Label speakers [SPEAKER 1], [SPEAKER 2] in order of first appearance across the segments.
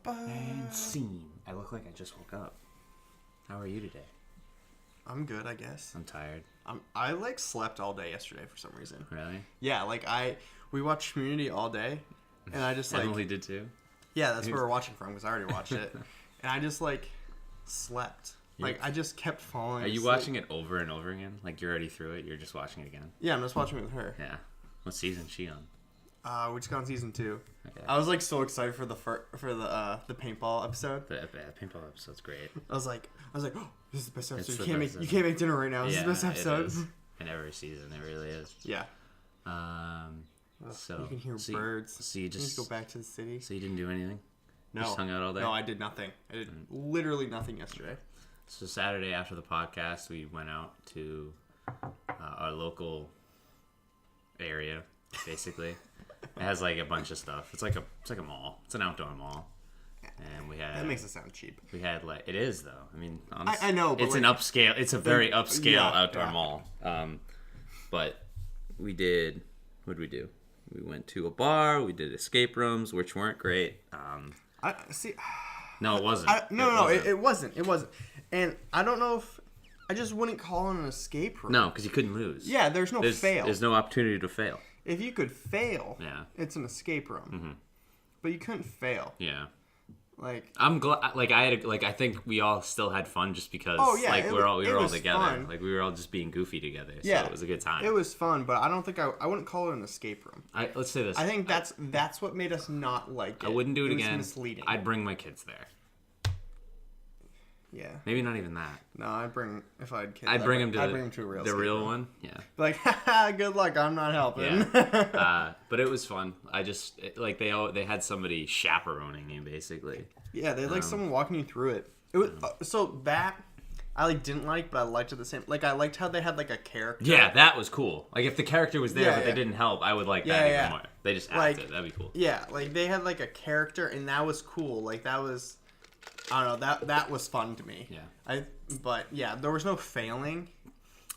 [SPEAKER 1] And scene. I look like I just woke up. How are you today?
[SPEAKER 2] I'm good, I guess.
[SPEAKER 1] I'm tired.
[SPEAKER 2] I slept all day yesterday for some reason.
[SPEAKER 1] Really?
[SPEAKER 2] Yeah, we watched Community all day, and I just
[SPEAKER 1] Emily did too?
[SPEAKER 2] Yeah, that's where we're watching from because I already watched it, and I just slept. I just kept falling.
[SPEAKER 1] Are you
[SPEAKER 2] asleep.
[SPEAKER 1] watching it over and over again? Like you're already through it. You're just watching it again.
[SPEAKER 2] Yeah, I'm just watching it with her.
[SPEAKER 1] Yeah. What season's she on?
[SPEAKER 2] We just got on season 2.
[SPEAKER 1] Okay.
[SPEAKER 2] I was so excited for the paintball episode.
[SPEAKER 1] The paintball episode's great.
[SPEAKER 2] I was like, oh, this is the best episode.
[SPEAKER 1] It's
[SPEAKER 2] You can't make dinner right now. This is the best episode.
[SPEAKER 1] It is. In every season, it really is.
[SPEAKER 2] Yeah.
[SPEAKER 1] So
[SPEAKER 2] you can hear birds.
[SPEAKER 1] So you just
[SPEAKER 2] go back to the city.
[SPEAKER 1] So you didn't do anything?
[SPEAKER 2] No.
[SPEAKER 1] You just hung out all day?
[SPEAKER 2] No, I did nothing. I did literally nothing yesterday.
[SPEAKER 1] So Saturday after the podcast, we went out to our local area, basically. It has a bunch of stuff. It's like a mall. It's an outdoor mall. And we had...
[SPEAKER 2] That makes it sound cheap.
[SPEAKER 1] We had it is though. I mean, honestly,
[SPEAKER 2] I know, but
[SPEAKER 1] it's an upscale. It's a very upscale outdoor mall. But we did. What did we do? We went to a bar. We did escape rooms, which weren't great.
[SPEAKER 2] I see.
[SPEAKER 1] No, it wasn't.
[SPEAKER 2] It wasn't. It wasn't. And I don't know if I just wouldn't call it an escape room.
[SPEAKER 1] No, because you couldn't lose.
[SPEAKER 2] Yeah, there's fail.
[SPEAKER 1] There's no opportunity to fail.
[SPEAKER 2] If you could fail,
[SPEAKER 1] yeah,
[SPEAKER 2] it's an escape room.
[SPEAKER 1] Mm-hmm.
[SPEAKER 2] But you couldn't fail.
[SPEAKER 1] Yeah.
[SPEAKER 2] I'm
[SPEAKER 1] glad. I think we all still had fun just because. We were all together.
[SPEAKER 2] Fun.
[SPEAKER 1] We were all just being goofy together. So
[SPEAKER 2] yeah,
[SPEAKER 1] it was a good time.
[SPEAKER 2] It was fun, but I don't think I wouldn't call it an escape room.
[SPEAKER 1] Let's say this.
[SPEAKER 2] I think that's what made us not like it.
[SPEAKER 1] I wouldn't do it
[SPEAKER 2] was
[SPEAKER 1] again.
[SPEAKER 2] Misleading.
[SPEAKER 1] I'd bring my kids there.
[SPEAKER 2] Yeah.
[SPEAKER 1] Maybe not even that.
[SPEAKER 2] No, if I had kids,
[SPEAKER 1] I'd bring them to
[SPEAKER 2] a real
[SPEAKER 1] the real one. Yeah.
[SPEAKER 2] Haha, good luck. I'm not helping.
[SPEAKER 1] Yeah. But it was fun. I just they had somebody chaperoning you basically.
[SPEAKER 2] Yeah, they had someone walking you through it. It was so that I didn't like, but I liked it the same. I liked how they had a character.
[SPEAKER 1] Yeah, that was cool. If the character was there but they didn't help, I would like that even more. They just acted. That'd be cool.
[SPEAKER 2] Yeah, they had a character, and that was cool. That was. I don't know, that was fun to me.
[SPEAKER 1] Yeah.
[SPEAKER 2] But there was no failing.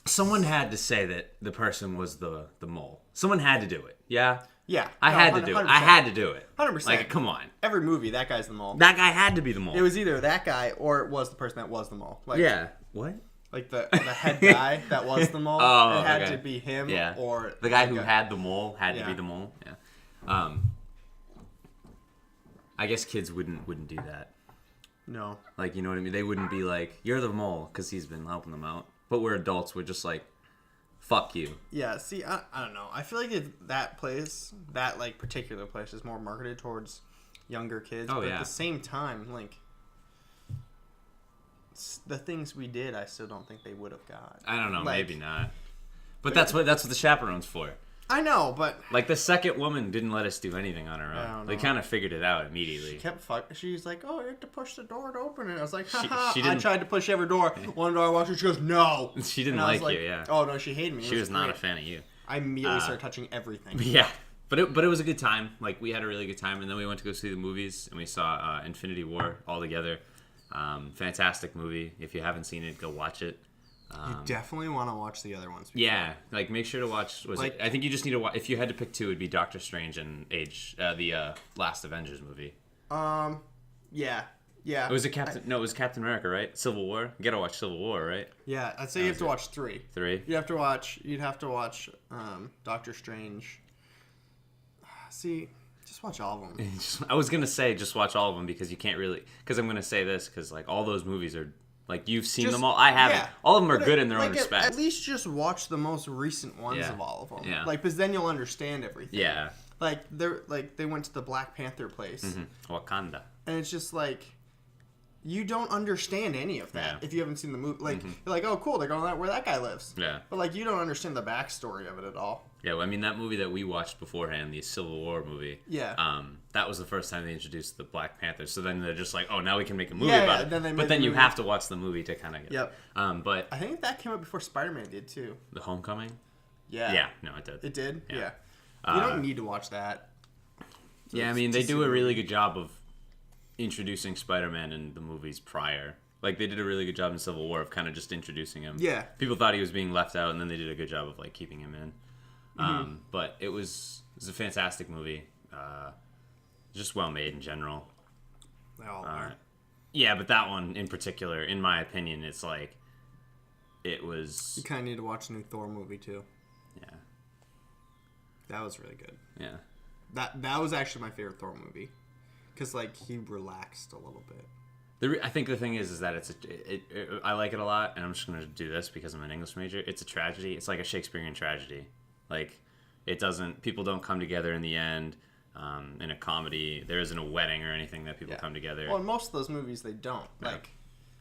[SPEAKER 1] Someone had to say that the person was the mole. Someone had to do it. Yeah?
[SPEAKER 2] Yeah.
[SPEAKER 1] I had to do it. I had to do it.
[SPEAKER 2] 100%.
[SPEAKER 1] Come on.
[SPEAKER 2] Every movie, that guy's the mole.
[SPEAKER 1] That guy had to be the mole.
[SPEAKER 2] It was either that guy or it was the person that was the mole.
[SPEAKER 1] Yeah. What?
[SPEAKER 2] The head guy that was the mole.
[SPEAKER 1] Oh,
[SPEAKER 2] it had to be him or...
[SPEAKER 1] The guy who had the mole had to be the mole. Yeah. I guess kids wouldn't do that.
[SPEAKER 2] No.
[SPEAKER 1] You know what I mean? They wouldn't be you're the mole, because he's been helping them out. But we're adults. We're just fuck you.
[SPEAKER 2] Yeah, see, I don't know. I feel that place, that particular place is more marketed towards younger kids.
[SPEAKER 1] Oh,
[SPEAKER 2] but
[SPEAKER 1] yeah.
[SPEAKER 2] at the same time, the things we did, I still don't think they would have got.
[SPEAKER 1] I don't know. Maybe not. But that's what the chaperone's for.
[SPEAKER 2] I know, but...
[SPEAKER 1] the second woman didn't let us do anything on her own. They kind of figured it out immediately.
[SPEAKER 2] She kept she's like, oh, you have to push the door to open it. I was like, haha,
[SPEAKER 1] she
[SPEAKER 2] I tried to push every door. One door I walked through, she goes, no.
[SPEAKER 1] She didn't like you, yeah.
[SPEAKER 2] Oh, no, she hated me.
[SPEAKER 1] She was not a fan of you.
[SPEAKER 2] I immediately started touching everything.
[SPEAKER 1] Yeah. But it was a good time. We had a really good time. And then we went to go see the movies. And we saw Infinity War all together. Fantastic movie. If you haven't seen it, go watch it.
[SPEAKER 2] You definitely want to watch the other ones.
[SPEAKER 1] Yeah, make sure to watch. I think you just need to watch. If you had to pick two, it'd be Doctor Strange and the last Avengers movie.
[SPEAKER 2] Yeah.
[SPEAKER 1] It was it was Captain America, right? Civil War. You gotta watch Civil War, right?
[SPEAKER 2] Yeah, I'd say you have to watch 3.
[SPEAKER 1] 3.
[SPEAKER 2] You'd have to watch Doctor Strange. See, just watch all of them.
[SPEAKER 1] I was gonna say just watch all of them because you can't really. Because I'm gonna say this because all those movies are. You've seen them all. I haven't. Yeah. All of them are good in their own respect.
[SPEAKER 2] At least just watch the most recent ones of all of them.
[SPEAKER 1] Yeah.
[SPEAKER 2] Because then you'll understand everything.
[SPEAKER 1] Yeah.
[SPEAKER 2] They went to the Black Panther place.
[SPEAKER 1] Mm-hmm. Wakanda.
[SPEAKER 2] And it's just you don't understand any of that if you haven't seen the movie. You're like, oh, cool, they're going where that guy lives.
[SPEAKER 1] Yeah.
[SPEAKER 2] But you don't understand the backstory of it at all.
[SPEAKER 1] Yeah, well, I mean, that movie that we watched beforehand, the Civil War movie, that was the first time they introduced the Black Panther. So then they're just oh, now we can make a movie about it. But then you have to watch the movie to kind of get it. But
[SPEAKER 2] I think that came out before Spider-Man did, too.
[SPEAKER 1] The Homecoming?
[SPEAKER 2] Yeah.
[SPEAKER 1] Yeah, no, it did.
[SPEAKER 2] It did? Yeah. You don't need to watch that.
[SPEAKER 1] Yeah, I mean, they do a really good job of introducing Spider-Man in the movies prior. They did a really good job in Civil War of kind of just introducing him.
[SPEAKER 2] Yeah.
[SPEAKER 1] People thought he was being left out, and then they did a good job of, keeping him in. But it was a fantastic movie. Just well made in general.
[SPEAKER 2] They all
[SPEAKER 1] All
[SPEAKER 2] are.
[SPEAKER 1] right. Yeah, but that one in particular, in my opinion, it's like it was.
[SPEAKER 2] You kind of need to watch the new Thor movie too.
[SPEAKER 1] Yeah.
[SPEAKER 2] That was really good.
[SPEAKER 1] Yeah.
[SPEAKER 2] That was actually my favorite Thor movie, because like he relaxed a little bit.
[SPEAKER 1] I think the thing is that I like it a lot, and I'm just gonna do this because I'm an English major. It's a tragedy. It's like a Shakespearean tragedy. Like, people don't come together in the end. In a comedy, there isn't a wedding or anything that people come together.
[SPEAKER 2] Well, in most of those movies they don't.
[SPEAKER 1] Yeah.
[SPEAKER 2] Like,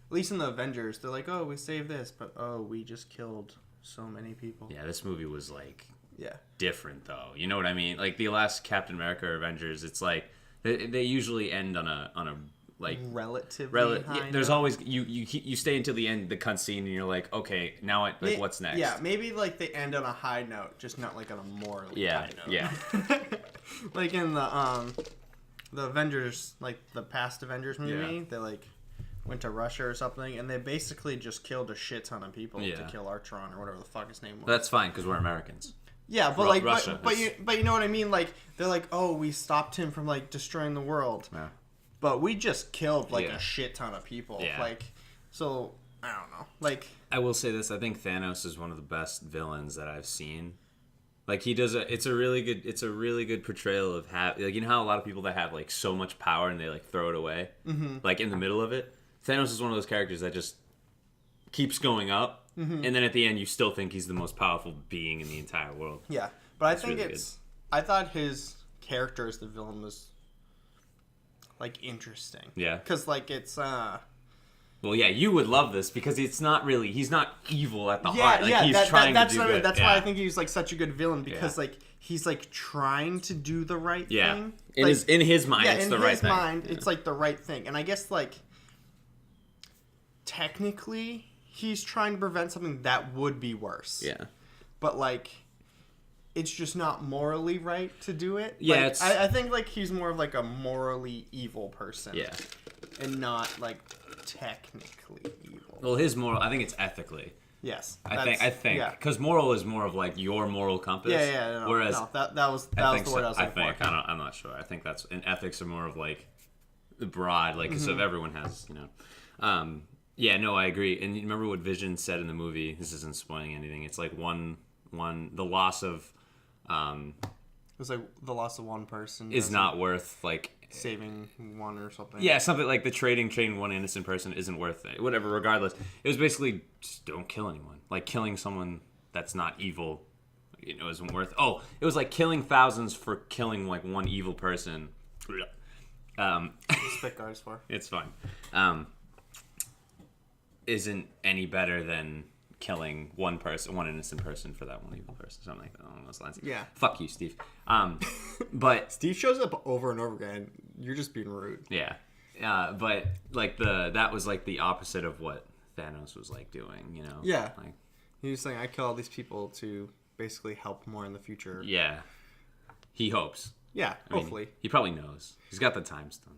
[SPEAKER 2] at least in the Avengers, they're like, oh, we saved this, but oh, we just killed so many people.
[SPEAKER 1] Yeah, this movie was like
[SPEAKER 2] Yeah.
[SPEAKER 1] different though. You know what I mean? Like the last Captain America or Avengers, it's like they usually end on a like
[SPEAKER 2] Relatively high
[SPEAKER 1] there's
[SPEAKER 2] note.
[SPEAKER 1] always you stay until the end, the cutscene, and you're like, okay, now what's next?
[SPEAKER 2] Yeah, maybe like they end on a high note, just not like on a morally
[SPEAKER 1] Yeah,
[SPEAKER 2] high note.
[SPEAKER 1] yeah.
[SPEAKER 2] Like in the Avengers, like the past Avengers movie,
[SPEAKER 1] Yeah.
[SPEAKER 2] they like went to Russia or something, and they basically just killed a shit ton of people to
[SPEAKER 1] Yeah.
[SPEAKER 2] kill Artron or whatever the fuck his name was.
[SPEAKER 1] That's fine because we're Americans.
[SPEAKER 2] Yeah, but like,
[SPEAKER 1] Russia
[SPEAKER 2] but
[SPEAKER 1] is-
[SPEAKER 2] you know what I mean? Like, they're like, oh, we stopped him from like destroying the world,
[SPEAKER 1] Yeah.
[SPEAKER 2] but we just killed like
[SPEAKER 1] Yeah.
[SPEAKER 2] a shit ton of people.
[SPEAKER 1] Yeah.
[SPEAKER 2] Like, so I don't know. Like,
[SPEAKER 1] I will say this: I think Thanos is one of the best villains that I've seen. Like it's a really good portrayal of like, you know how a lot of people that have like so much power and they like throw it away, like in the middle of it. Thanos is one of those characters that just keeps going up, and then at the end you still think he's the most powerful being in the entire world.
[SPEAKER 2] yeah, but I think
[SPEAKER 1] really
[SPEAKER 2] I thought his character as the villain was like interesting.
[SPEAKER 1] Yeah.
[SPEAKER 2] Because like it's
[SPEAKER 1] Well, yeah, you would love this because he's not evil at the
[SPEAKER 2] yeah,
[SPEAKER 1] heart. Like,
[SPEAKER 2] yeah,
[SPEAKER 1] he's trying
[SPEAKER 2] that's
[SPEAKER 1] to do
[SPEAKER 2] what I mean.
[SPEAKER 1] good.
[SPEAKER 2] That's
[SPEAKER 1] Yeah.
[SPEAKER 2] why I think he's like such a good villain, because
[SPEAKER 1] Yeah.
[SPEAKER 2] like he's like trying to do the right
[SPEAKER 1] Yeah.
[SPEAKER 2] thing.
[SPEAKER 1] In
[SPEAKER 2] Like,
[SPEAKER 1] his mind, it's
[SPEAKER 2] in
[SPEAKER 1] the
[SPEAKER 2] his
[SPEAKER 1] right thing.
[SPEAKER 2] mind,
[SPEAKER 1] Yeah.
[SPEAKER 2] it's like the right thing. And I guess like technically he's trying to prevent something that would be worse.
[SPEAKER 1] Yeah.
[SPEAKER 2] But like it's just not morally right to do it.
[SPEAKER 1] Yeah,
[SPEAKER 2] Like,
[SPEAKER 1] it's-
[SPEAKER 2] I think like he's more of like a morally evil person.
[SPEAKER 1] Yeah.
[SPEAKER 2] And not like technically evil.
[SPEAKER 1] Well, his moral, I think it's ethically.
[SPEAKER 2] Yes.
[SPEAKER 1] I think,
[SPEAKER 2] Yeah.
[SPEAKER 1] because moral is more of like your moral compass.
[SPEAKER 2] Yeah, no,
[SPEAKER 1] Whereas
[SPEAKER 2] no, that was
[SPEAKER 1] I
[SPEAKER 2] the
[SPEAKER 1] think
[SPEAKER 2] word I was
[SPEAKER 1] I
[SPEAKER 2] looking
[SPEAKER 1] think
[SPEAKER 2] for.
[SPEAKER 1] I'm not sure. I think that's and ethics are more of like the broad, like so everyone has, you know. Yeah, no, I agree. And you remember what Vision said in the movie? This isn't spoiling anything. It's like the loss of
[SPEAKER 2] It was like the loss of one person
[SPEAKER 1] is
[SPEAKER 2] doesn't-
[SPEAKER 1] not worth like.
[SPEAKER 2] saving one or something.
[SPEAKER 1] Yeah, something like the trading one innocent person isn't worth it. Whatever, regardless. It was basically just don't kill anyone. Like killing someone that's not evil, you know, isn't worth. Oh, it was like killing thousands for killing like one evil person.
[SPEAKER 2] Spit guards for.
[SPEAKER 1] It's fine. Isn't any better than killing one innocent person for that one evil person, something like that along those lines.
[SPEAKER 2] Yeah.
[SPEAKER 1] Fuck you, Steve. But
[SPEAKER 2] Steve shows up over and over again. You're just being rude.
[SPEAKER 1] yeah, but like that was like the opposite of what Thanos was like doing, you know?
[SPEAKER 2] Yeah.
[SPEAKER 1] Like,
[SPEAKER 2] He was saying, I kill all these people to basically help more in the future.
[SPEAKER 1] yeah. He hopes.
[SPEAKER 2] Yeah,
[SPEAKER 1] I mean,
[SPEAKER 2] hopefully.
[SPEAKER 1] he probably knows. He's got the time stone.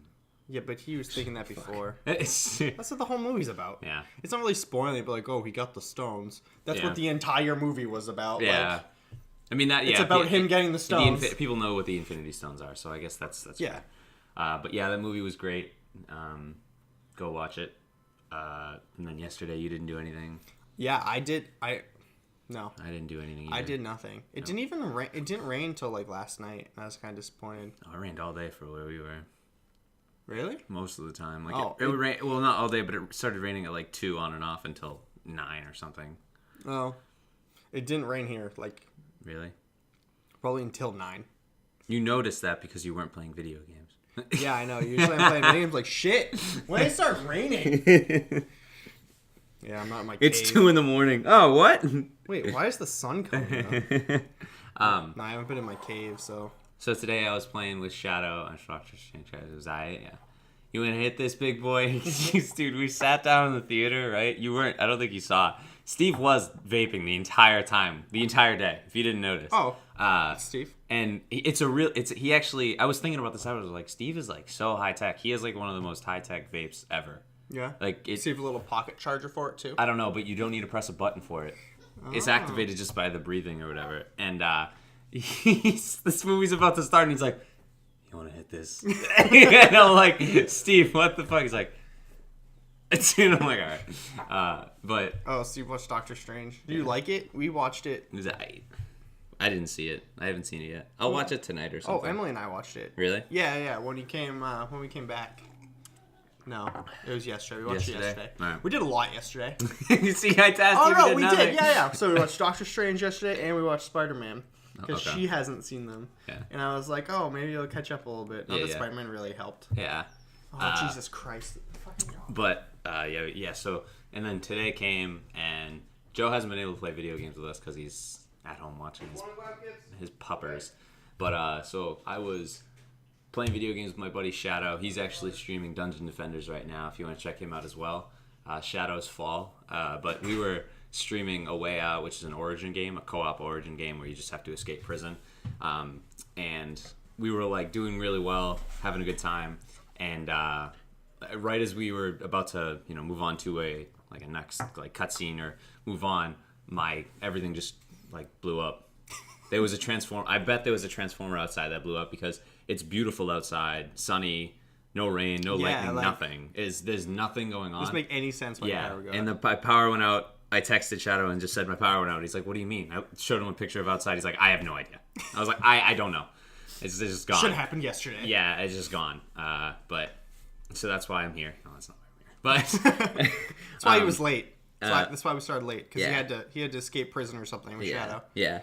[SPEAKER 2] Yeah, but he was thinking that before.
[SPEAKER 1] It's,
[SPEAKER 2] That's what the whole movie's about.
[SPEAKER 1] yeah.
[SPEAKER 2] It's not really spoiling it, but like, oh, he got the stones. That's
[SPEAKER 1] Yeah.
[SPEAKER 2] what the entire movie was about.
[SPEAKER 1] Yeah.
[SPEAKER 2] Like,
[SPEAKER 1] I mean that. Yeah.
[SPEAKER 2] it's about him getting the stones.
[SPEAKER 1] People know what the Infinity Stones are, so I guess that's
[SPEAKER 2] Yeah.
[SPEAKER 1] fair. But yeah, that movie was great. Go watch it. And then yesterday you didn't do anything.
[SPEAKER 2] Yeah, I did. No.
[SPEAKER 1] I didn't do anything.
[SPEAKER 2] I
[SPEAKER 1] either.
[SPEAKER 2] did nothing. It didn't even rain. It didn't rain until like last night. And I was kind of disappointed.
[SPEAKER 1] Oh, it rained all day for where we were.
[SPEAKER 2] Really?
[SPEAKER 1] Most of the time, like
[SPEAKER 2] Oh,
[SPEAKER 1] it would rain. Well, not all day, but it started raining at like 2 on and off until 9 or something.
[SPEAKER 2] Oh, it didn't rain here. Like
[SPEAKER 1] Really?
[SPEAKER 2] probably until 9.
[SPEAKER 1] You noticed that because you weren't playing video games.
[SPEAKER 2] Yeah, I know. Usually I'm playing video games like shit. When it starts raining. Yeah, I'm not in my cave.
[SPEAKER 1] It's 2 in the morning. Oh, what?
[SPEAKER 2] Wait, why is the sun coming up? No, I haven't been in my cave, so.
[SPEAKER 1] So today I was playing with Shadow on Structure Franchise. It was yeah. You want to hit this, big boy? Dude, we sat down in the theater, right? You weren't, I don't think you saw. Steve was vaping the entire time, the entire day, if you didn't notice.
[SPEAKER 2] Oh, Steve.
[SPEAKER 1] And he actually, I was thinking about this, I was like, Steve is like so high tech. He has like one of the most high tech vapes ever.
[SPEAKER 2] Yeah.
[SPEAKER 1] Like,
[SPEAKER 2] So you have a little pocket charger for it too.
[SPEAKER 1] I don't know, but you don't need to press a button for it. It's activated just by the breathing or whatever. And this movie's about to start, and he's like, "You I want to hit this. And I'm like, Steve, what the fuck? He's like, and I'm like, all right. But
[SPEAKER 2] Oh, Steve watched Doctor Strange. Do you like it? We watched it.
[SPEAKER 1] it was I didn't see it. I haven't seen it yet. I'll watch it tonight or
[SPEAKER 2] Oh,
[SPEAKER 1] something.
[SPEAKER 2] Emily and I watched it.
[SPEAKER 1] Really?
[SPEAKER 2] Yeah. When we came back. No, it was yesterday. We watched it yesterday.
[SPEAKER 1] All right.
[SPEAKER 2] We did a lot yesterday.
[SPEAKER 1] You see, I tasked
[SPEAKER 2] Oh
[SPEAKER 1] you.
[SPEAKER 2] no, we
[SPEAKER 1] nothing.
[SPEAKER 2] did. Yeah. So we watched Doctor Strange yesterday, and we watched Spider-Man because
[SPEAKER 1] Okay.
[SPEAKER 2] she hasn't seen them.
[SPEAKER 1] Yeah.
[SPEAKER 2] And I was like, oh, maybe it'll catch up a little bit. Not
[SPEAKER 1] Yeah,
[SPEAKER 2] that
[SPEAKER 1] yeah.
[SPEAKER 2] Spider-Man really helped.
[SPEAKER 1] Yeah.
[SPEAKER 2] Oh Jesus Christ! Fucking God.
[SPEAKER 1] But yeah. So and then today came, and Joe hasn't been able to play video games with us because he's at home watching his puppers. But so I was playing video games with my buddy Shadow. He's actually streaming Dungeon Defenders right now. If you want to check him out as well, Shadow's Fall. But we were streaming A Way Out, which is an Origin game, a co-op Origin game where you just have to escape prison. And we were like doing really well, having a good time. And right as we were about to, move on to a next cutscene or move on, everything just blew up. There was a transformer. I bet there was a transformer outside that blew up because it's beautiful outside, sunny, no rain, no lightning, nothing. There's nothing going on.
[SPEAKER 2] Doesn't make any sense when
[SPEAKER 1] Yeah,
[SPEAKER 2] power goes.
[SPEAKER 1] and my power went out. I texted Shadow and just said my power went out. He's like, "What do you mean?" I showed him a picture of outside. He's like, "I have no idea." I was like, "I don't know. It's just gone."
[SPEAKER 2] Should have happened yesterday.
[SPEAKER 1] Yeah, it's just gone. But so that's why I'm here. No, that's not why I'm here. But
[SPEAKER 2] That's why he was late. That's why we started late because
[SPEAKER 1] yeah.
[SPEAKER 2] he had to escape prison or something with Shadow.
[SPEAKER 1] Yeah.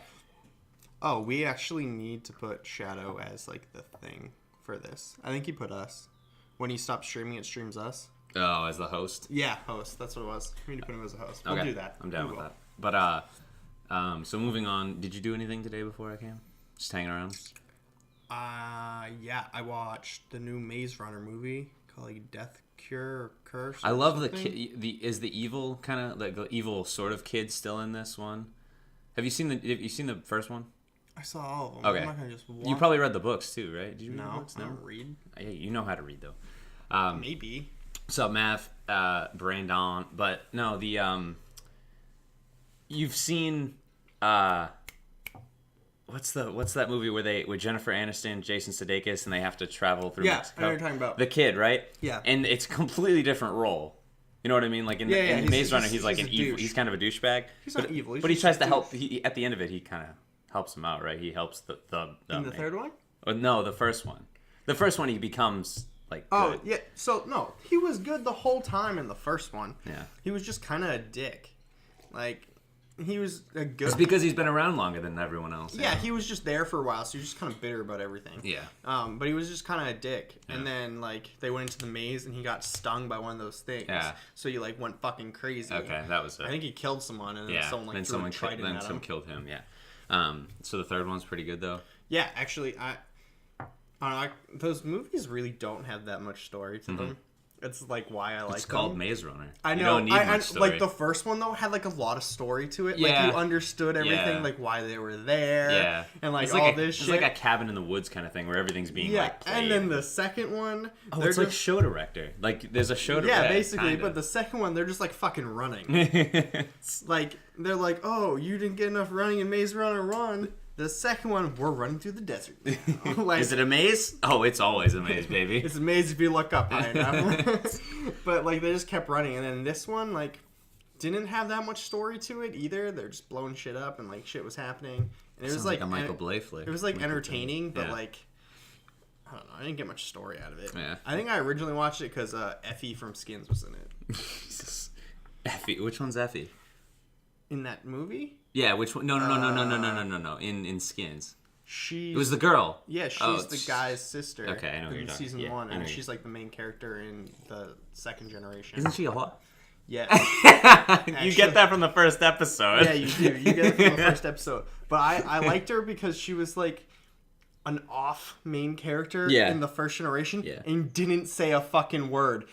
[SPEAKER 2] Oh, we actually need to put Shadow as the thing for this. I think he put us. When he stops streaming, it streams us.
[SPEAKER 1] Oh, as the host.
[SPEAKER 2] Yeah, host. That's what it was. We need to put him as a host. We'll
[SPEAKER 1] Okay.
[SPEAKER 2] do that.
[SPEAKER 1] I'm down
[SPEAKER 2] We
[SPEAKER 1] with
[SPEAKER 2] will.
[SPEAKER 1] that. But so moving on. Did you do anything today before I came? Just hanging around.
[SPEAKER 2] Yeah, I watched the new Maze Runner movie called Death Cure or Curse.
[SPEAKER 1] I
[SPEAKER 2] or
[SPEAKER 1] love
[SPEAKER 2] something.
[SPEAKER 1] is the evil kind of the evil sort of kid still in this one? Have you seen the first one?
[SPEAKER 2] I saw all of them.
[SPEAKER 1] Okay.
[SPEAKER 2] I'm not gonna just watch.
[SPEAKER 1] You probably read the books too, right? Did you read the
[SPEAKER 2] No,
[SPEAKER 1] books?
[SPEAKER 2] I don't read.
[SPEAKER 1] Yeah, you know how to read though.
[SPEAKER 2] Maybe.
[SPEAKER 1] So Math, Brandon, but no, you've seen what's that movie with Jennifer Aniston, Jason Sudeikis, and they have to travel through Mexico?
[SPEAKER 2] I know what you're talking about.
[SPEAKER 1] The kid, right?
[SPEAKER 2] Yeah.
[SPEAKER 1] And it's a completely different role. You know what I mean? Like in
[SPEAKER 2] he's-
[SPEAKER 1] Maze Runner,
[SPEAKER 2] he's-
[SPEAKER 1] he's like
[SPEAKER 2] he's
[SPEAKER 1] an
[SPEAKER 2] a
[SPEAKER 1] evil.
[SPEAKER 2] douche.
[SPEAKER 1] He's kind of a douchebag.
[SPEAKER 2] He's not evil, he's
[SPEAKER 1] but he
[SPEAKER 2] just
[SPEAKER 1] tries
[SPEAKER 2] a
[SPEAKER 1] to help.
[SPEAKER 2] douche.
[SPEAKER 1] At the end of it, he kind of helps him out, right? He helps the
[SPEAKER 2] In the third one?
[SPEAKER 1] No, the first one. The first one, he becomes
[SPEAKER 2] Oh,
[SPEAKER 1] good.
[SPEAKER 2] yeah. So, no, he was good the whole time in the first one.
[SPEAKER 1] Yeah.
[SPEAKER 2] He was just kind of a dick. He was a good...
[SPEAKER 1] It's because he's been around longer than everyone else.
[SPEAKER 2] Yeah, he was just there for a while, so he was just kind of bitter about everything.
[SPEAKER 1] Yeah.
[SPEAKER 2] But he was just kind of a dick.
[SPEAKER 1] Yeah.
[SPEAKER 2] And then, they went into the maze, and he got stung by one of those things.
[SPEAKER 1] Yeah.
[SPEAKER 2] So he, went fucking crazy.
[SPEAKER 1] Okay, that was it.
[SPEAKER 2] I think he killed someone, and then
[SPEAKER 1] Yeah,
[SPEAKER 2] someone,
[SPEAKER 1] then
[SPEAKER 2] threw
[SPEAKER 1] someone
[SPEAKER 2] a trident at him.
[SPEAKER 1] killed him. Yeah. So the third one's pretty good though.
[SPEAKER 2] Yeah, actually, I don't know. Those movies really don't have that much story to them. It's why I like
[SPEAKER 1] It's called
[SPEAKER 2] them.
[SPEAKER 1] Maze Runner.
[SPEAKER 2] I know.
[SPEAKER 1] You don't need much story.
[SPEAKER 2] The first one though had a lot of story to it.
[SPEAKER 1] Yeah.
[SPEAKER 2] You understood everything,
[SPEAKER 1] Yeah.
[SPEAKER 2] why they were there.
[SPEAKER 1] Yeah.
[SPEAKER 2] And
[SPEAKER 1] it's
[SPEAKER 2] all this shit.
[SPEAKER 1] It's like a cabin in the woods kind of thing where everything's being
[SPEAKER 2] yeah.
[SPEAKER 1] played.
[SPEAKER 2] And then the second one,
[SPEAKER 1] oh,
[SPEAKER 2] they're
[SPEAKER 1] it's like
[SPEAKER 2] just,
[SPEAKER 1] show director. There's a show director.
[SPEAKER 2] yeah, basically.
[SPEAKER 1] kinda.
[SPEAKER 2] But the second one, they're just fucking running. They're like, oh, you didn't get enough running in Maze Runner Run. The second one, we're running through the desert.
[SPEAKER 1] Is it a maze? Oh, it's always a maze, baby.
[SPEAKER 2] It's a maze if you look up high enough. But they just kept running, and then this one didn't have that much story to it either. They're just blowing shit up, and shit was happening. And it was
[SPEAKER 1] Sounds like a Michael Bay flick.
[SPEAKER 2] It was entertaining, but
[SPEAKER 1] Yeah.
[SPEAKER 2] I don't know. I didn't get much story out of it.
[SPEAKER 1] Yeah.
[SPEAKER 2] I think I originally watched it because Effie from Skins was in it.
[SPEAKER 1] Jesus. Effie. Which one's Effie?
[SPEAKER 2] In that movie,
[SPEAKER 1] Yeah, which one? No. In Skins.
[SPEAKER 2] she
[SPEAKER 1] It was the girl.
[SPEAKER 2] Yeah, she's
[SPEAKER 1] Oh,
[SPEAKER 2] the guy's sister.
[SPEAKER 1] Okay, I know who
[SPEAKER 2] in
[SPEAKER 1] you're talking-
[SPEAKER 2] season
[SPEAKER 1] yeah,
[SPEAKER 2] one,
[SPEAKER 1] I know
[SPEAKER 2] and
[SPEAKER 1] you-
[SPEAKER 2] she's the main character in the second generation.
[SPEAKER 1] Isn't she a hot?
[SPEAKER 2] Yeah.
[SPEAKER 1] You get that from the first episode.
[SPEAKER 2] Yeah, you do. You get it from the first episode. But I liked her because she was an off main character
[SPEAKER 1] Yeah.
[SPEAKER 2] in the first generation
[SPEAKER 1] Yeah.
[SPEAKER 2] and didn't say a fucking word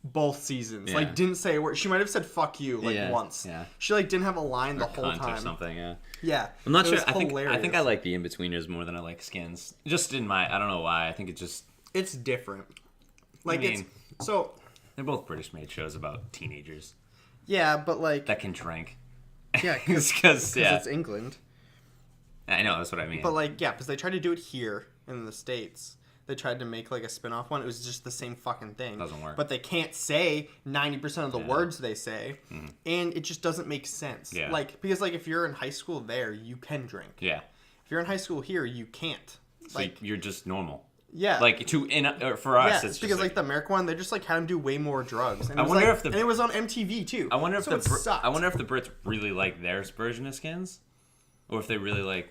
[SPEAKER 2] both seasons.
[SPEAKER 1] Yeah.
[SPEAKER 2] Didn't say a word. She might have said fuck you
[SPEAKER 1] Yeah,
[SPEAKER 2] once.
[SPEAKER 1] yeah.
[SPEAKER 2] She didn't have a line the whole
[SPEAKER 1] Cunt or
[SPEAKER 2] time.
[SPEAKER 1] something, yeah.
[SPEAKER 2] Yeah.
[SPEAKER 1] I'm not
[SPEAKER 2] It
[SPEAKER 1] sure.
[SPEAKER 2] was
[SPEAKER 1] I think
[SPEAKER 2] hilarious.
[SPEAKER 1] I like the in-betweeners more than I like Skins. Just in my, I don't know why. I think it just,
[SPEAKER 2] It's different.
[SPEAKER 1] mean-
[SPEAKER 2] it's so
[SPEAKER 1] they're both British-made shows about teenagers
[SPEAKER 2] yeah, but
[SPEAKER 1] that can drink.
[SPEAKER 2] yeah,
[SPEAKER 1] Because yeah,
[SPEAKER 2] it's England.
[SPEAKER 1] I know that's what I mean.
[SPEAKER 2] But because they tried to do it here in the States, they tried to make like a spin-off one. It was just the same fucking thing.
[SPEAKER 1] Doesn't work.
[SPEAKER 2] But they can't say 90% of the words they say, and it just doesn't make sense.
[SPEAKER 1] Yeah.
[SPEAKER 2] Like, because like if you're in high school there, you can drink.
[SPEAKER 1] Yeah.
[SPEAKER 2] If you're in high school here, you can't.
[SPEAKER 1] So
[SPEAKER 2] Like,
[SPEAKER 1] you're just normal.
[SPEAKER 2] yeah.
[SPEAKER 1] Like for us,
[SPEAKER 2] yeah,
[SPEAKER 1] it's
[SPEAKER 2] because
[SPEAKER 1] just
[SPEAKER 2] like the American one, they just like had him do way more drugs. And it
[SPEAKER 1] I
[SPEAKER 2] was,
[SPEAKER 1] wonder
[SPEAKER 2] like,
[SPEAKER 1] if the-
[SPEAKER 2] and it was on MTV too.
[SPEAKER 1] I wonder if
[SPEAKER 2] so
[SPEAKER 1] the
[SPEAKER 2] it sucked.
[SPEAKER 1] I wonder if the Brits really like their version of Skins, or if they really like,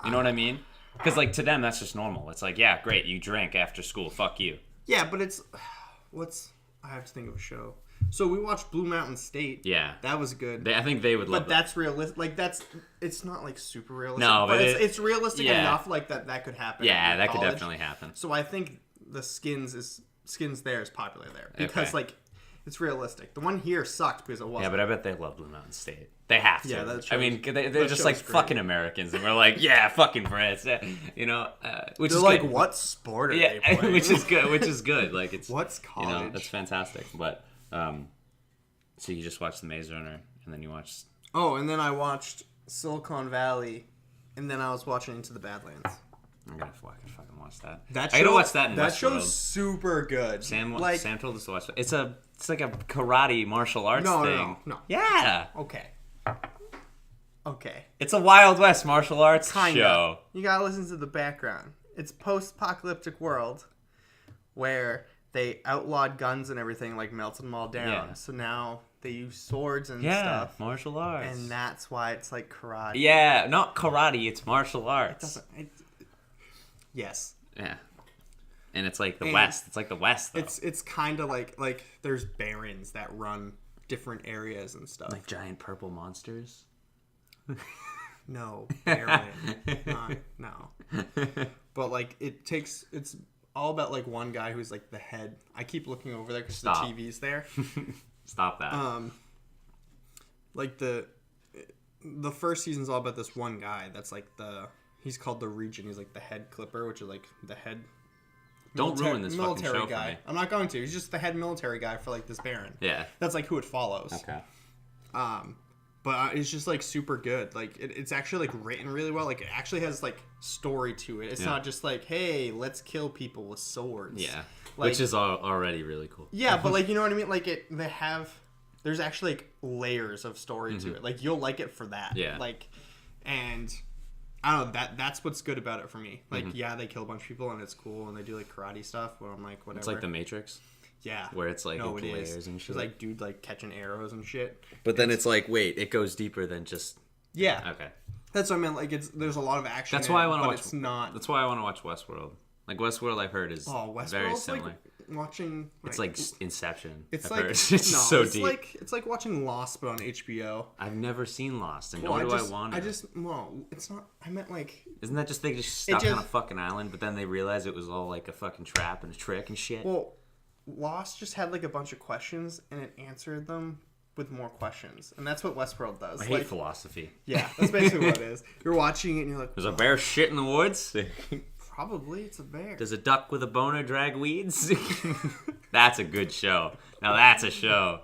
[SPEAKER 1] you know what I mean? Because like to them that's just normal. It's like, yeah, great, you drink after school, fuck you.
[SPEAKER 2] Yeah, but it's I have to think of a show. So we watched Blue Mountain State.
[SPEAKER 1] Yeah,
[SPEAKER 2] That was good.
[SPEAKER 1] I think they would love
[SPEAKER 2] But that's realistic. Like it's not like super realistic.
[SPEAKER 1] No,
[SPEAKER 2] but
[SPEAKER 1] but
[SPEAKER 2] it's realistic
[SPEAKER 1] yeah.
[SPEAKER 2] enough like that could happen.
[SPEAKER 1] Yeah,
[SPEAKER 2] in
[SPEAKER 1] that could
[SPEAKER 2] college.
[SPEAKER 1] definitely happen.
[SPEAKER 2] So I think the skins there is popular there because
[SPEAKER 1] Okay.
[SPEAKER 2] like it's realistic. The one here sucked because it wasn't.
[SPEAKER 1] Yeah, but I bet they love Blue Mountain State. They have to.
[SPEAKER 2] Yeah, that
[SPEAKER 1] I mean,
[SPEAKER 2] show's-
[SPEAKER 1] they're
[SPEAKER 2] that
[SPEAKER 1] just like
[SPEAKER 2] show's great.
[SPEAKER 1] fucking Americans, and we're like, yeah, fucking Brits. Yeah. You know, which
[SPEAKER 2] They're
[SPEAKER 1] is
[SPEAKER 2] like,
[SPEAKER 1] good.
[SPEAKER 2] what sport are
[SPEAKER 1] Yeah,
[SPEAKER 2] they playing?
[SPEAKER 1] which is good. Which is good. Like it's
[SPEAKER 2] What's
[SPEAKER 1] You know,
[SPEAKER 2] college?
[SPEAKER 1] that's fantastic. But so you just watched The Maze Runner, and then you watched.
[SPEAKER 2] Oh, and then I watched Silicon Valley, and then I was watching Into the Badlands.
[SPEAKER 1] I'm gonna fucking watch that.
[SPEAKER 2] That
[SPEAKER 1] I gotta
[SPEAKER 2] show-
[SPEAKER 1] watch that in
[SPEAKER 2] That
[SPEAKER 1] Westworld.
[SPEAKER 2] show's super good.
[SPEAKER 1] Sam
[SPEAKER 2] like,
[SPEAKER 1] told us to watch it. It's like a karate martial arts
[SPEAKER 2] No, no,
[SPEAKER 1] thing.
[SPEAKER 2] no.
[SPEAKER 1] Yeah.
[SPEAKER 2] Okay.
[SPEAKER 1] It's a Wild West martial arts
[SPEAKER 2] Kinda.
[SPEAKER 1] show.
[SPEAKER 2] You gotta listen to the background. It's post-apocalyptic world where they outlawed guns and everything, like melted them all down.
[SPEAKER 1] Yeah.
[SPEAKER 2] So now they use swords and
[SPEAKER 1] Yeah,
[SPEAKER 2] stuff,
[SPEAKER 1] martial arts.
[SPEAKER 2] and that's why it's like karate.
[SPEAKER 1] Yeah, not karate, it's martial arts.
[SPEAKER 2] Yes.
[SPEAKER 1] Yeah. And it's like the
[SPEAKER 2] And
[SPEAKER 1] West. It's like the West, though.
[SPEAKER 2] It's kind of like there's barons that run different areas and stuff.
[SPEAKER 1] like giant purple monsters.
[SPEAKER 2] No, baron. No. But like it's all about like one guy who's like the head. I keep looking over there because the
[SPEAKER 1] Stop.
[SPEAKER 2] TV's there.
[SPEAKER 1] Stop that.
[SPEAKER 2] Like the first season's all about this one guy that's like he's called the Regent. He's like the head clipper, which is like the head
[SPEAKER 1] Don't ruin this fucking
[SPEAKER 2] military
[SPEAKER 1] show
[SPEAKER 2] guy.
[SPEAKER 1] for me.
[SPEAKER 2] I'm not going to. He's just the head military guy for like this baron.
[SPEAKER 1] Yeah.
[SPEAKER 2] That's like who it follows.
[SPEAKER 1] Okay.
[SPEAKER 2] But it's just like super good. Like it's actually like written really well. Like it actually has like story to it. It's
[SPEAKER 1] Yeah.
[SPEAKER 2] not just like, hey, let's kill people with swords.
[SPEAKER 1] Yeah.
[SPEAKER 2] Like-
[SPEAKER 1] Which is already really cool.
[SPEAKER 2] Yeah, but like you know what I mean. Like there's actually like layers of story to it. Like you'll like it for that.
[SPEAKER 1] Yeah.
[SPEAKER 2] Like, and I don't know, that's what's good about it for me. Like yeah, they kill a bunch of people and it's cool and they do like karate stuff. But I'm like whatever.
[SPEAKER 1] It's like The Matrix.
[SPEAKER 2] Yeah.
[SPEAKER 1] Where it's like
[SPEAKER 2] no,
[SPEAKER 1] into
[SPEAKER 2] it is.
[SPEAKER 1] layers and shit.
[SPEAKER 2] It's like dude like catching arrows and shit.
[SPEAKER 1] But then it's like, wait, it goes deeper than just.
[SPEAKER 2] Yeah.
[SPEAKER 1] Okay.
[SPEAKER 2] That's what I meant. Like there's a lot of action.
[SPEAKER 1] That's
[SPEAKER 2] in
[SPEAKER 1] why I
[SPEAKER 2] it,
[SPEAKER 1] want to
[SPEAKER 2] but
[SPEAKER 1] watch.
[SPEAKER 2] It's not.
[SPEAKER 1] That's why I want to watch Westworld. Like Westworld, I've heard is
[SPEAKER 2] Westworld's
[SPEAKER 1] very similar.
[SPEAKER 2] like watching.
[SPEAKER 1] It's like Inception.
[SPEAKER 2] It's
[SPEAKER 1] I've
[SPEAKER 2] like
[SPEAKER 1] heard. It's
[SPEAKER 2] no,
[SPEAKER 1] so
[SPEAKER 2] it's
[SPEAKER 1] deep.
[SPEAKER 2] it's like watching Lost but on HBO.
[SPEAKER 1] I've never seen Lost, and
[SPEAKER 2] Well,
[SPEAKER 1] nor do I want to.
[SPEAKER 2] it's not. I meant like
[SPEAKER 1] Isn't that just they just stuck
[SPEAKER 2] just-
[SPEAKER 1] on a fucking island, but then they realized it was all like a fucking trap and a trick and shit?
[SPEAKER 2] well, Lost just had like a bunch of questions and it answered them with more questions, and that's what Westworld does.
[SPEAKER 1] I hate philosophy.
[SPEAKER 2] Yeah, that's basically what it is. You're watching it and you're like,
[SPEAKER 1] There's a bear shit in the woods.
[SPEAKER 2] probably it's a bear.
[SPEAKER 1] Does a duck with a boner drag weeds? That's a good show. Now that's a show.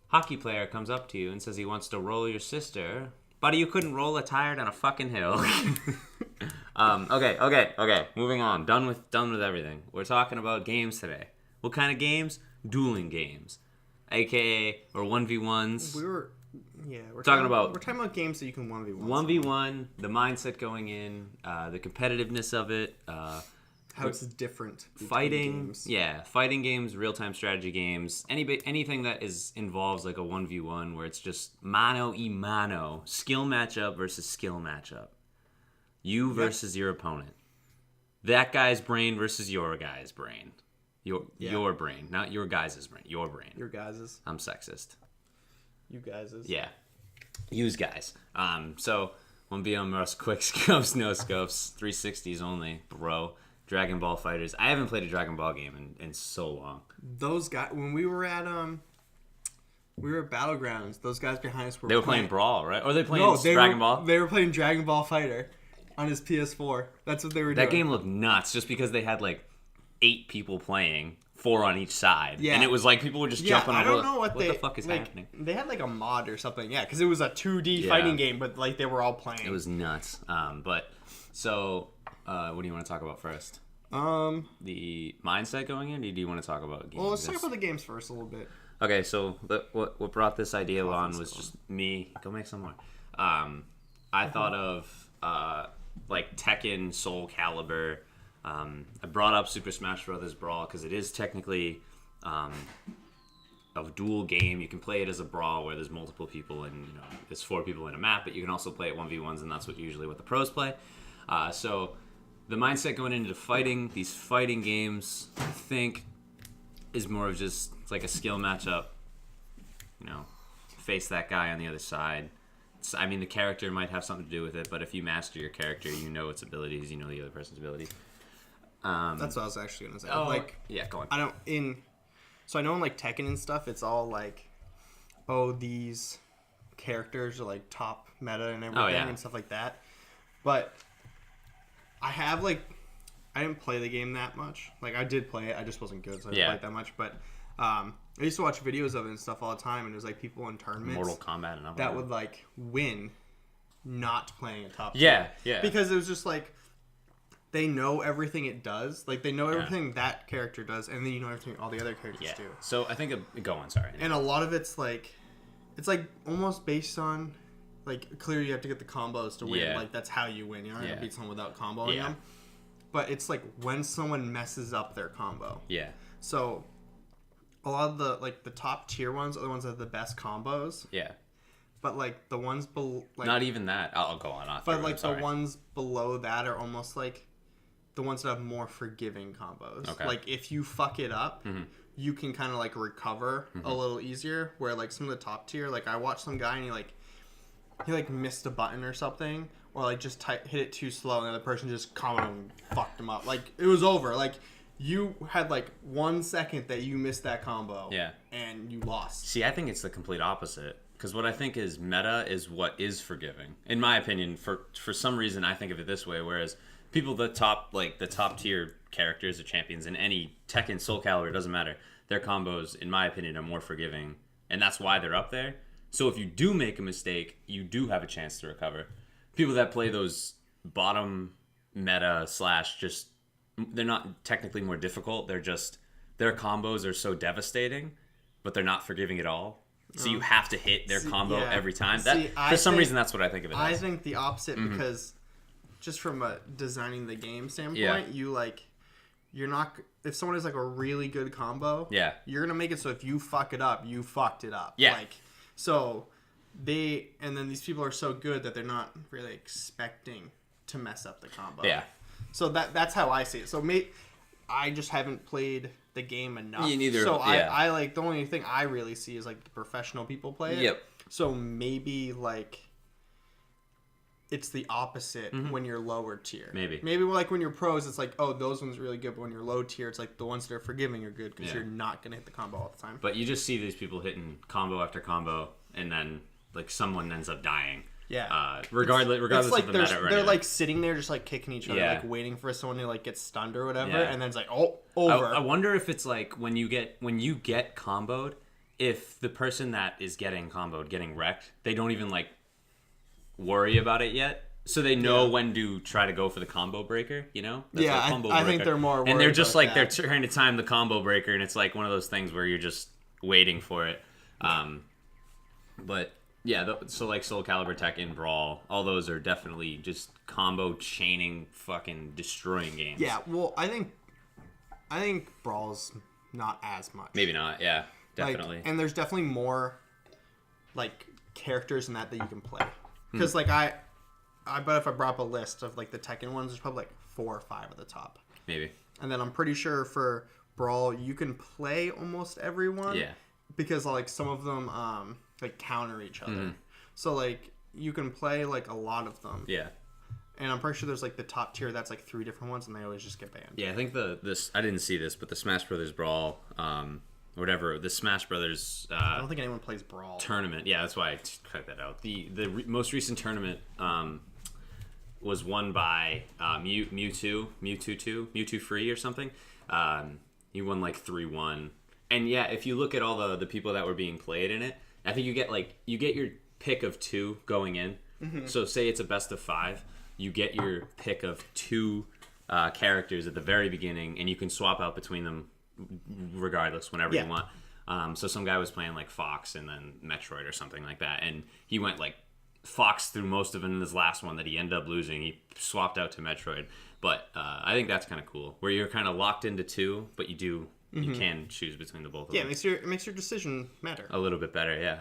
[SPEAKER 1] Hockey player comes up to you and says he wants to roll your sister. Buddy, you couldn't roll a tire down a fucking hill. Okay. Moving on. Done with everything. We're talking about games today. What kind of games? Dueling games. AKA, or 1v1s.
[SPEAKER 2] We're
[SPEAKER 1] We're
[SPEAKER 2] talking
[SPEAKER 1] talking about
[SPEAKER 2] games that you can 1v1.
[SPEAKER 1] 1v1, the mindset going in, the competitiveness of it,
[SPEAKER 2] how it's different. between
[SPEAKER 1] fighting,
[SPEAKER 2] games.
[SPEAKER 1] fighting games, real-time strategy games, anything that involves like a 1v1 where it's just mano y mano, skill matchup versus skill matchup. You versus your opponent. That guy's brain versus your guy's brain. Your brain, not your guys' brain. Your brain.
[SPEAKER 2] Your guys's.
[SPEAKER 1] I'm sexist.
[SPEAKER 2] You guys's.
[SPEAKER 1] Yeah. Use guys. So 1v1 Russ, quick scopes, no scopes, 360s only, bro. Dragon Ball Fighters. I haven't played a Dragon Ball game in so long.
[SPEAKER 2] Those guys, when we were at Battlegrounds, those guys behind us
[SPEAKER 1] They were playing Brawl, right? Or they playing
[SPEAKER 2] they
[SPEAKER 1] Dragon
[SPEAKER 2] were,
[SPEAKER 1] Ball?
[SPEAKER 2] They were playing Dragon Ball Fighter on his PS4. That's what they were doing.
[SPEAKER 1] That game looked nuts just because they had like 8 people playing, 4 on each side.
[SPEAKER 2] Yeah.
[SPEAKER 1] And it was like people were just jumping
[SPEAKER 2] I
[SPEAKER 1] over.
[SPEAKER 2] don't know what
[SPEAKER 1] the fuck is
[SPEAKER 2] like,
[SPEAKER 1] happening?
[SPEAKER 2] They had like a mod or something, yeah, because it was a 2D fighting game, but like they were all playing.
[SPEAKER 1] It was nuts. But so what do you want to talk about first? The mindset going in, or do you want to talk about games?
[SPEAKER 2] Well, let's talk about the games first a little bit.
[SPEAKER 1] Okay, so what brought this idea on was just me. Go make some more. I thought of like Tekken, Soul Calibur. I brought up Super Smash Bros. Brawl because it is technically a dual game. You can play it as a brawl where there's multiple people and there's 4 people in a map, but you can also play it 1v1s, and that's usually what the pros play. So the mindset going into these fighting games, I think, is more of just it's like a skill matchup. Face that guy on the other side. The character might have something to do with it, but if you master your character, you know its abilities, you know the other person's abilities.
[SPEAKER 2] That's what I was actually gonna say.
[SPEAKER 1] Yeah, go on.
[SPEAKER 2] I know in like Tekken and stuff, it's all like, these characters are like top meta and everything and stuff like that. But I didn't play the game that much. Like, I did play it, I just wasn't good, so I didn't play it that much. But I used to watch videos of it and stuff all the time, and it was like people in tournaments
[SPEAKER 1] Mortal Kombat and
[SPEAKER 2] that would like win not playing a top
[SPEAKER 1] yeah
[SPEAKER 2] because it was just like they know everything it does, like they know everything that character does, and then everything all the other characters do.
[SPEAKER 1] So I think go on, sorry.
[SPEAKER 2] And a lot of it's like almost based on like clearly you have to get the combos to win. Like that's how you win. You're not gonna beat someone without comboing them. But it's like when someone messes up their combo. Yeah. So a lot of the top tier ones are the ones that have the best combos. Yeah. But like the ones below,
[SPEAKER 1] not even that. I'll go on.
[SPEAKER 2] But like the ones below that are almost like the ones that have more forgiving combos. Okay. Like if you fuck it up, you can kind of like recover a little easier. Where like some of the top tier, like I watched some guy and he missed a button or something, or like just hit it too slow, and the other person just commented and fucked him up. Like it was over. Like you had like 1 second that you missed that combo. Yeah. And you lost.
[SPEAKER 1] See, I think it's the complete opposite. Because what I think is meta is what is forgiving. In my opinion, for some reason, I think of it this way. Whereas people, the top tier characters or champions in any Tekken, Soul Calibur, it doesn't matter. Their combos, in my opinion, are more forgiving. And that's why they're up there. So if you do make a mistake, you do have a chance to recover. People that play those bottom meta / just, they're not technically more difficult. They're just, their combos are so devastating, but they're not forgiving at all. So you have to hit their combo every time. For some reason, that's what I think of it as.
[SPEAKER 2] I think the opposite because just from a designing the game standpoint, you're not. If someone has like a really good combo, you're gonna make it so if you fuck it up, you fucked it up. Yeah. And then these people are so good that they're not really expecting to mess up the combo. Yeah. So that's how I see it. So I just haven't played the game enough. Me neither. So I like the only thing I really see is like the professional people play it. Yep. So maybe like it's the opposite when you're lower tier. Maybe like when you're pros, it's like, oh, those ones are really good. But when you're low tier, it's like the ones that are forgiving are good because you're not gonna hit the combo all the time.
[SPEAKER 1] But you just see these people hitting combo after combo, and then like someone ends up dying. Yeah. Regardless
[SPEAKER 2] like
[SPEAKER 1] of the meta.
[SPEAKER 2] They're like sitting there just like kicking each other, like waiting for someone to like get stunned or whatever, and then it's like, oh, over.
[SPEAKER 1] I wonder if it's like when you get comboed, if the person that is getting comboed, getting wrecked, they don't even like worry about it yet. So they know when to try to go for the combo breaker, That's
[SPEAKER 2] I think they're more worried.
[SPEAKER 1] And they're just like, they're trying to time the combo breaker, and it's like one of those things where you're just waiting for it. But yeah, so like Soul Calibur, Tekken, Brawl, all those are definitely just combo chaining, fucking destroying games.
[SPEAKER 2] Yeah, well, I think Brawl's not as much.
[SPEAKER 1] Maybe not. Yeah, definitely.
[SPEAKER 2] And there's definitely more like characters in that you can play. Because like I bet if I brought up a list of like the Tekken ones, there's probably like 4 or 5 at the top. Maybe. And then I'm pretty sure for Brawl you can play almost everyone. Yeah. Because like some of them like counter each other. So like you can play like a lot of them. Yeah. And I'm pretty sure there's like the top tier that's like 3 different ones, and they always just get banned.
[SPEAKER 1] Yeah, I think this I didn't see this, but the Smash Brothers Brawl, whatever, the Smash Brothers
[SPEAKER 2] I don't think anyone plays Brawl
[SPEAKER 1] tournament. Yeah, that's why I cut that out. The most recent tournament was won by Mewtwo Free or something. He won like 3-1. And yeah, if you look at all the people that were being played in it, I think you get your pick of 2 going in. So say it's a best of 5, you get your pick of 2 characters at the very beginning, and you can swap out between them regardless whenever you want. So some guy was playing like Fox and then Metroid or something like that, and he went like Fox through most of it in his last one that he ended up losing. He swapped out to Metroid, but I think that's kind of cool, where you're kind of locked into two, but you can choose between the both of them.
[SPEAKER 2] Yeah, it makes your decision matter
[SPEAKER 1] a little bit better. Yeah,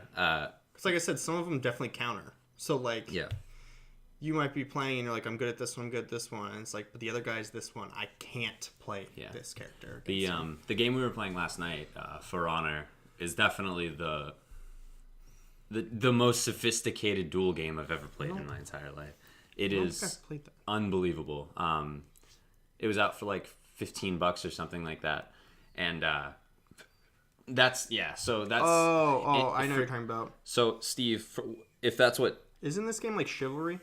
[SPEAKER 2] because like I said, some of them definitely counter. So like, you might be playing and you're like, I'm good at this one, I'm good at this one, and it's like, but the other guy's this one, I can't play this character.
[SPEAKER 1] The game we were playing last night, For Honor, is definitely the most sophisticated duel game I've ever played in my entire life. It is unbelievable. It was out for like $15 or something like that, and that's so that's.
[SPEAKER 2] I know what you're talking about.
[SPEAKER 1] So Steve, if that's what
[SPEAKER 2] isn't this game like Chivalry?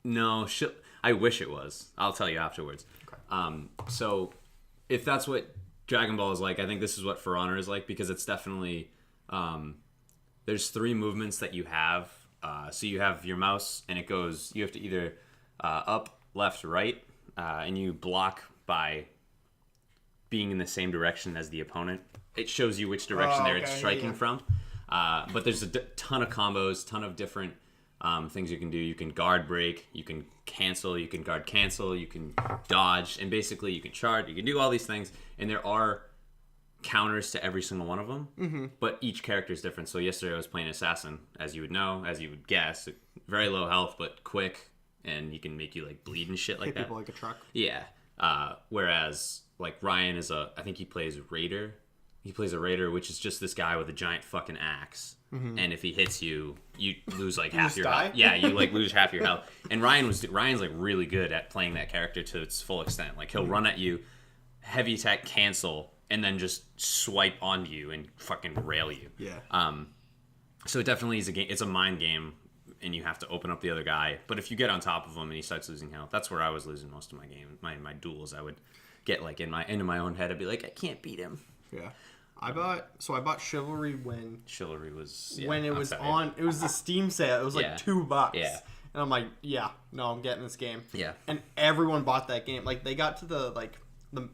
[SPEAKER 1] No, I wish it was. I'll tell you afterwards. Okay. So if that's what Dragon Ball is like, I think this is what For Honor is like, because it's definitely there's 3 movements that you have. So you have your mouse, and it goes. You have to either up, left, right, and you block by being in the same direction as the opponent. It shows you which direction they're striking from. But there's a ton of combos, ton of different things you can do. You can guard break, you can cancel, you can guard cancel, you can dodge, and basically you can charge. You can do all these things, and there are counters to every single one of them, but each character is different. So yesterday I was playing Assassin, as you would know, as you would guess, very low health but quick, and he can make you like bleed and shit like that.
[SPEAKER 2] People like a truck.
[SPEAKER 1] Yeah. Whereas like Ryan is I think he plays Raider. He plays a Raider, which is just this guy with a giant fucking axe. And if he hits you, you lose like half your health. Yeah, you like lose half your health. And Ryan's like really good at playing that character to its full extent. Like he'll run at you, heavy attack, cancel, and then just swipe onto you and fucking rail you.
[SPEAKER 2] Yeah.
[SPEAKER 1] So it definitely is a game. It's a mind game, and you have to open up the other guy. But if you get on top of him and he starts losing health, that's where I was losing most of my game. My duels, I would get like into my own head. I'd be like, I can't beat him.
[SPEAKER 2] Yeah. I bought Chivalry when
[SPEAKER 1] Chivalry was
[SPEAKER 2] when it was on. It was the Steam sale. It was like $2.
[SPEAKER 1] Yeah.
[SPEAKER 2] And I'm like, I'm getting this game.
[SPEAKER 1] Yeah.
[SPEAKER 2] And everyone bought that game. Like they got to the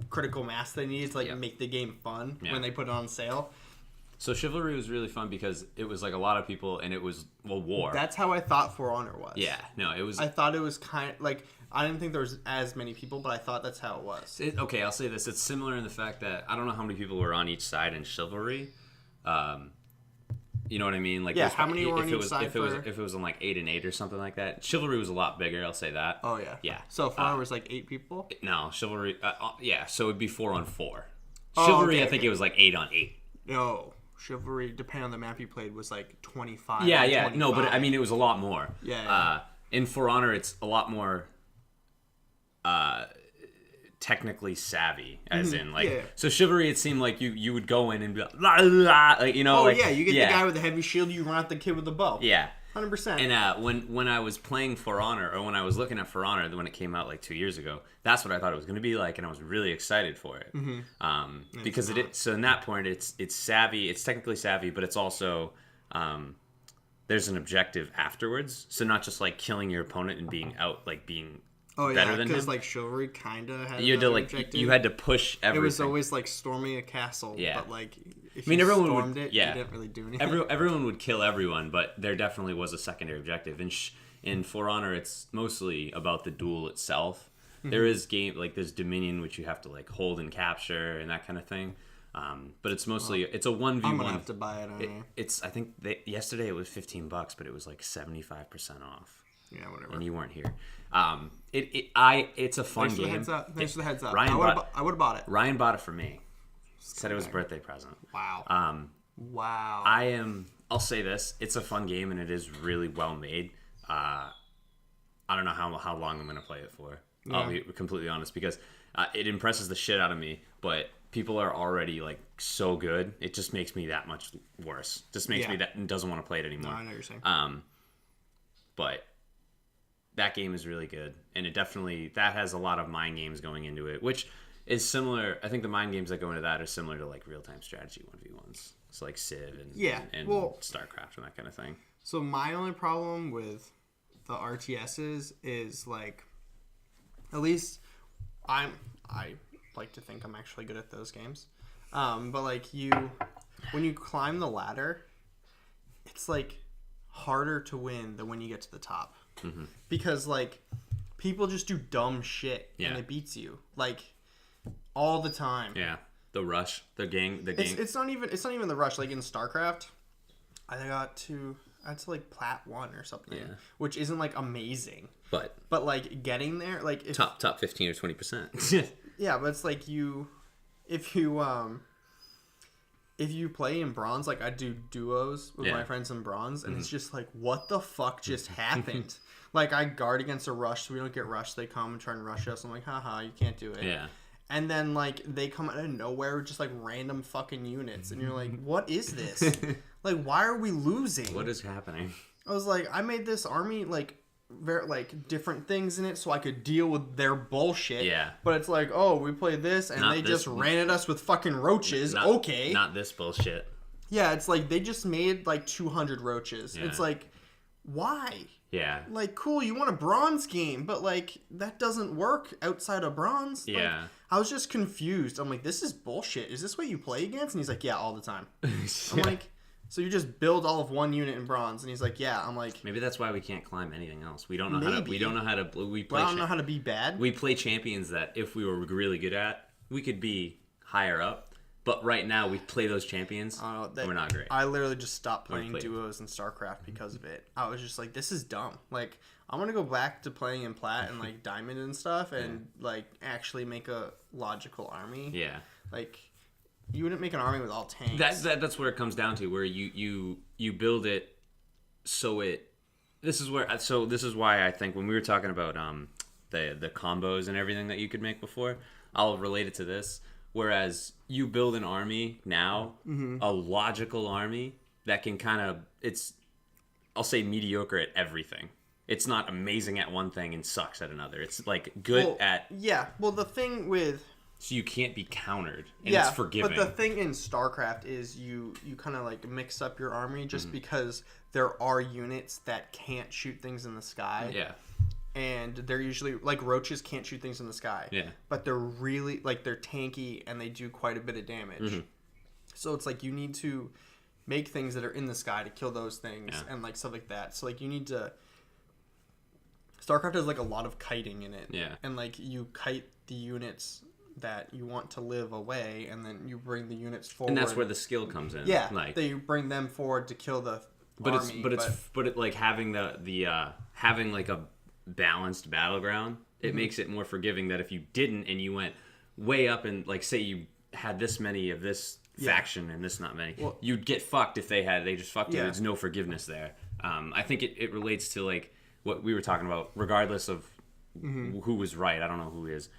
[SPEAKER 2] critical mass they needed to make the game fun when they put it on sale.
[SPEAKER 1] So Chivalry was really fun because it was like a lot of people, and it was war.
[SPEAKER 2] That's how I thought For Honor was.
[SPEAKER 1] Yeah. No, it was.
[SPEAKER 2] I thought it was kind of like. I didn't think there was as many people, but I thought that's how it was.
[SPEAKER 1] Okay, I'll say this. It's similar in the fact that I don't know how many people were on each side in Chivalry. You know what I mean? Like,
[SPEAKER 2] how many were on each side?
[SPEAKER 1] If it was on like 8 and 8 or something like that. Chivalry was a lot bigger. I'll say that.
[SPEAKER 2] Oh yeah.
[SPEAKER 1] Yeah.
[SPEAKER 2] So For Honor was like 8 people.
[SPEAKER 1] No, Chivalry. So it'd be 4 on 4. Chivalry, I think it was like 8 on 8.
[SPEAKER 2] No. Chivalry, depending on the map you played, was like 25.
[SPEAKER 1] Yeah.
[SPEAKER 2] 25.
[SPEAKER 1] No, but I mean, it was a lot more.
[SPEAKER 2] Yeah.
[SPEAKER 1] In For Honor, it's a lot more technically savvy, as in like. So Chivalry, it seemed like you would go in and be like, la, la, like, you know.
[SPEAKER 2] You get the guy with the heavy shield, you run at the kid with the bow.
[SPEAKER 1] Yeah.
[SPEAKER 2] 100%.
[SPEAKER 1] And when I was playing For Honor, or when I was looking at For Honor when it came out like 2 years ago, that's what I thought it was going to be like, and I was really excited for it. Because so in that point, it's savvy. It's technically savvy, but it's also there's an objective afterwards. So not just like killing your opponent and being out, like being better than him.
[SPEAKER 2] Because like Chivalry kind of had.
[SPEAKER 1] You had to objective. You had to push everything.
[SPEAKER 2] It was always like storming a castle.
[SPEAKER 1] Yeah.
[SPEAKER 2] But like. Everyone stormed it.
[SPEAKER 1] Yeah.
[SPEAKER 2] You didn't really do anything.
[SPEAKER 1] Everyone would kill everyone, but there definitely was a secondary objective. In For Honor, it's mostly about the duel itself. There is there's Dominion, which you have to like hold and capture and that kind of thing. But it's mostly it's a 1v1.
[SPEAKER 2] I'm gonna have to buy it.
[SPEAKER 1] It's I think yesterday it was $15, but it was like 75% off.
[SPEAKER 2] Yeah, whatever.
[SPEAKER 1] And you weren't here. It's a fun game.
[SPEAKER 2] Thanks for the heads up.
[SPEAKER 1] I
[SPEAKER 2] would have bought it.
[SPEAKER 1] Ryan bought it for me. Said it was a birthday present.
[SPEAKER 2] Wow. Wow.
[SPEAKER 1] I'll say this. It's a fun game, and it is really well made. I don't know how long I'm going to play it for. Yeah. I'll be completely honest, because it impresses the shit out of me, but people are already like so good. It just makes me that much worse. Just makes me that doesn't want to play it anymore.
[SPEAKER 2] No, I know what you're saying.
[SPEAKER 1] But that game is really good, and that has a lot of mind games going into it, which is similar. I think the mind games that go into that are similar to like real-time strategy 1v1s. It's like Civ and StarCraft and that kind of thing.
[SPEAKER 2] So my only problem with the RTSs is like, at least I like to think I'm actually good at those games. But like when you climb the ladder, it's like harder to win than when you get to the top. Mm-hmm. Because like people just do dumb shit and it beats you like all the time.
[SPEAKER 1] Yeah. The rush, the gang.
[SPEAKER 2] It's not even the rush. Like in StarCraft, I got to like Plat 1 or something, which isn't like amazing. But like getting there, like if,
[SPEAKER 1] top 15 or 20%.
[SPEAKER 2] Yeah, but it's like if you play in bronze, like I do duos with my friends in bronze, and it's just like, what the fuck just happened? Like I guard against a rush, so we don't get rushed. They come and try and rush us. I'm like, haha, you can't do it. Yeah. And then like they come out of nowhere with just like random fucking units, and you're like, what is this? Like, why are we losing?
[SPEAKER 1] What is happening?
[SPEAKER 2] I was like, I made this army like very like different things in it so I could deal with their bullshit. Yeah. But it's like, oh, we played this and they just ran at us with fucking roaches. Okay.
[SPEAKER 1] Not this bullshit.
[SPEAKER 2] Yeah, it's like they just made like 200 roaches. Yeah. It's like, why? Yeah. Like, cool, you want a bronze game, but like that doesn't work outside of bronze. Yeah. Like, I was just confused. I'm like, this is bullshit. Is this what you play against? And he's like, yeah, all the time. I'm like, so you just build all of one unit in bronze, and he's like, "Yeah." I'm like,
[SPEAKER 1] maybe that's why we can't climb anything else. We don't know how to. We don't know how to. We play.
[SPEAKER 2] I don't know how to be bad.
[SPEAKER 1] We play champions that if we were really good at, we could be higher up. But right now, we play those champions. And we're not great.
[SPEAKER 2] I literally just stopped playing duos in StarCraft because of it. I was just like, this is dumb. Like, I'm gonna go back to playing in Plat and like Diamond and stuff, and like actually make a logical army. Yeah. Like. You wouldn't make an army with all tanks.
[SPEAKER 1] That's where it comes down to, where you build it so it. This is why I think when we were talking about the combos and everything that you could make before, I'll relate it to this. Whereas you build an army now, a logical army that can kind of I'll say mediocre at everything. It's not amazing at one thing and sucks at another. It's like good at.
[SPEAKER 2] Yeah. Well, the thing with.
[SPEAKER 1] So you can't be countered, and it's forgiving.
[SPEAKER 2] But the thing in StarCraft is you kind of like mix up your army just because there are units that can't shoot things in the sky. Yeah. And they're usually, like, roaches can't shoot things in the sky. Yeah. But they're really, like, they're tanky, and they do quite a bit of damage. Mm-hmm. So it's like you need to make things that are in the sky to kill those things and, like, stuff like that. So, like, you need to... StarCraft has, like, a lot of kiting in it. Yeah. And, like, you kite the units... that you want to live away, and then you bring the units forward.
[SPEAKER 1] And that's where the skill comes in.
[SPEAKER 2] Yeah, like you bring them forward to kill the army.
[SPEAKER 1] But like having having like a balanced battleground, it makes it more forgiving. That if you didn't and you went way up and like say you had this many of this faction and this not many, you'd get fucked if they just fucked you. There's no forgiveness there. I think it relates to like what we were talking about, regardless of who was right. I don't know who is.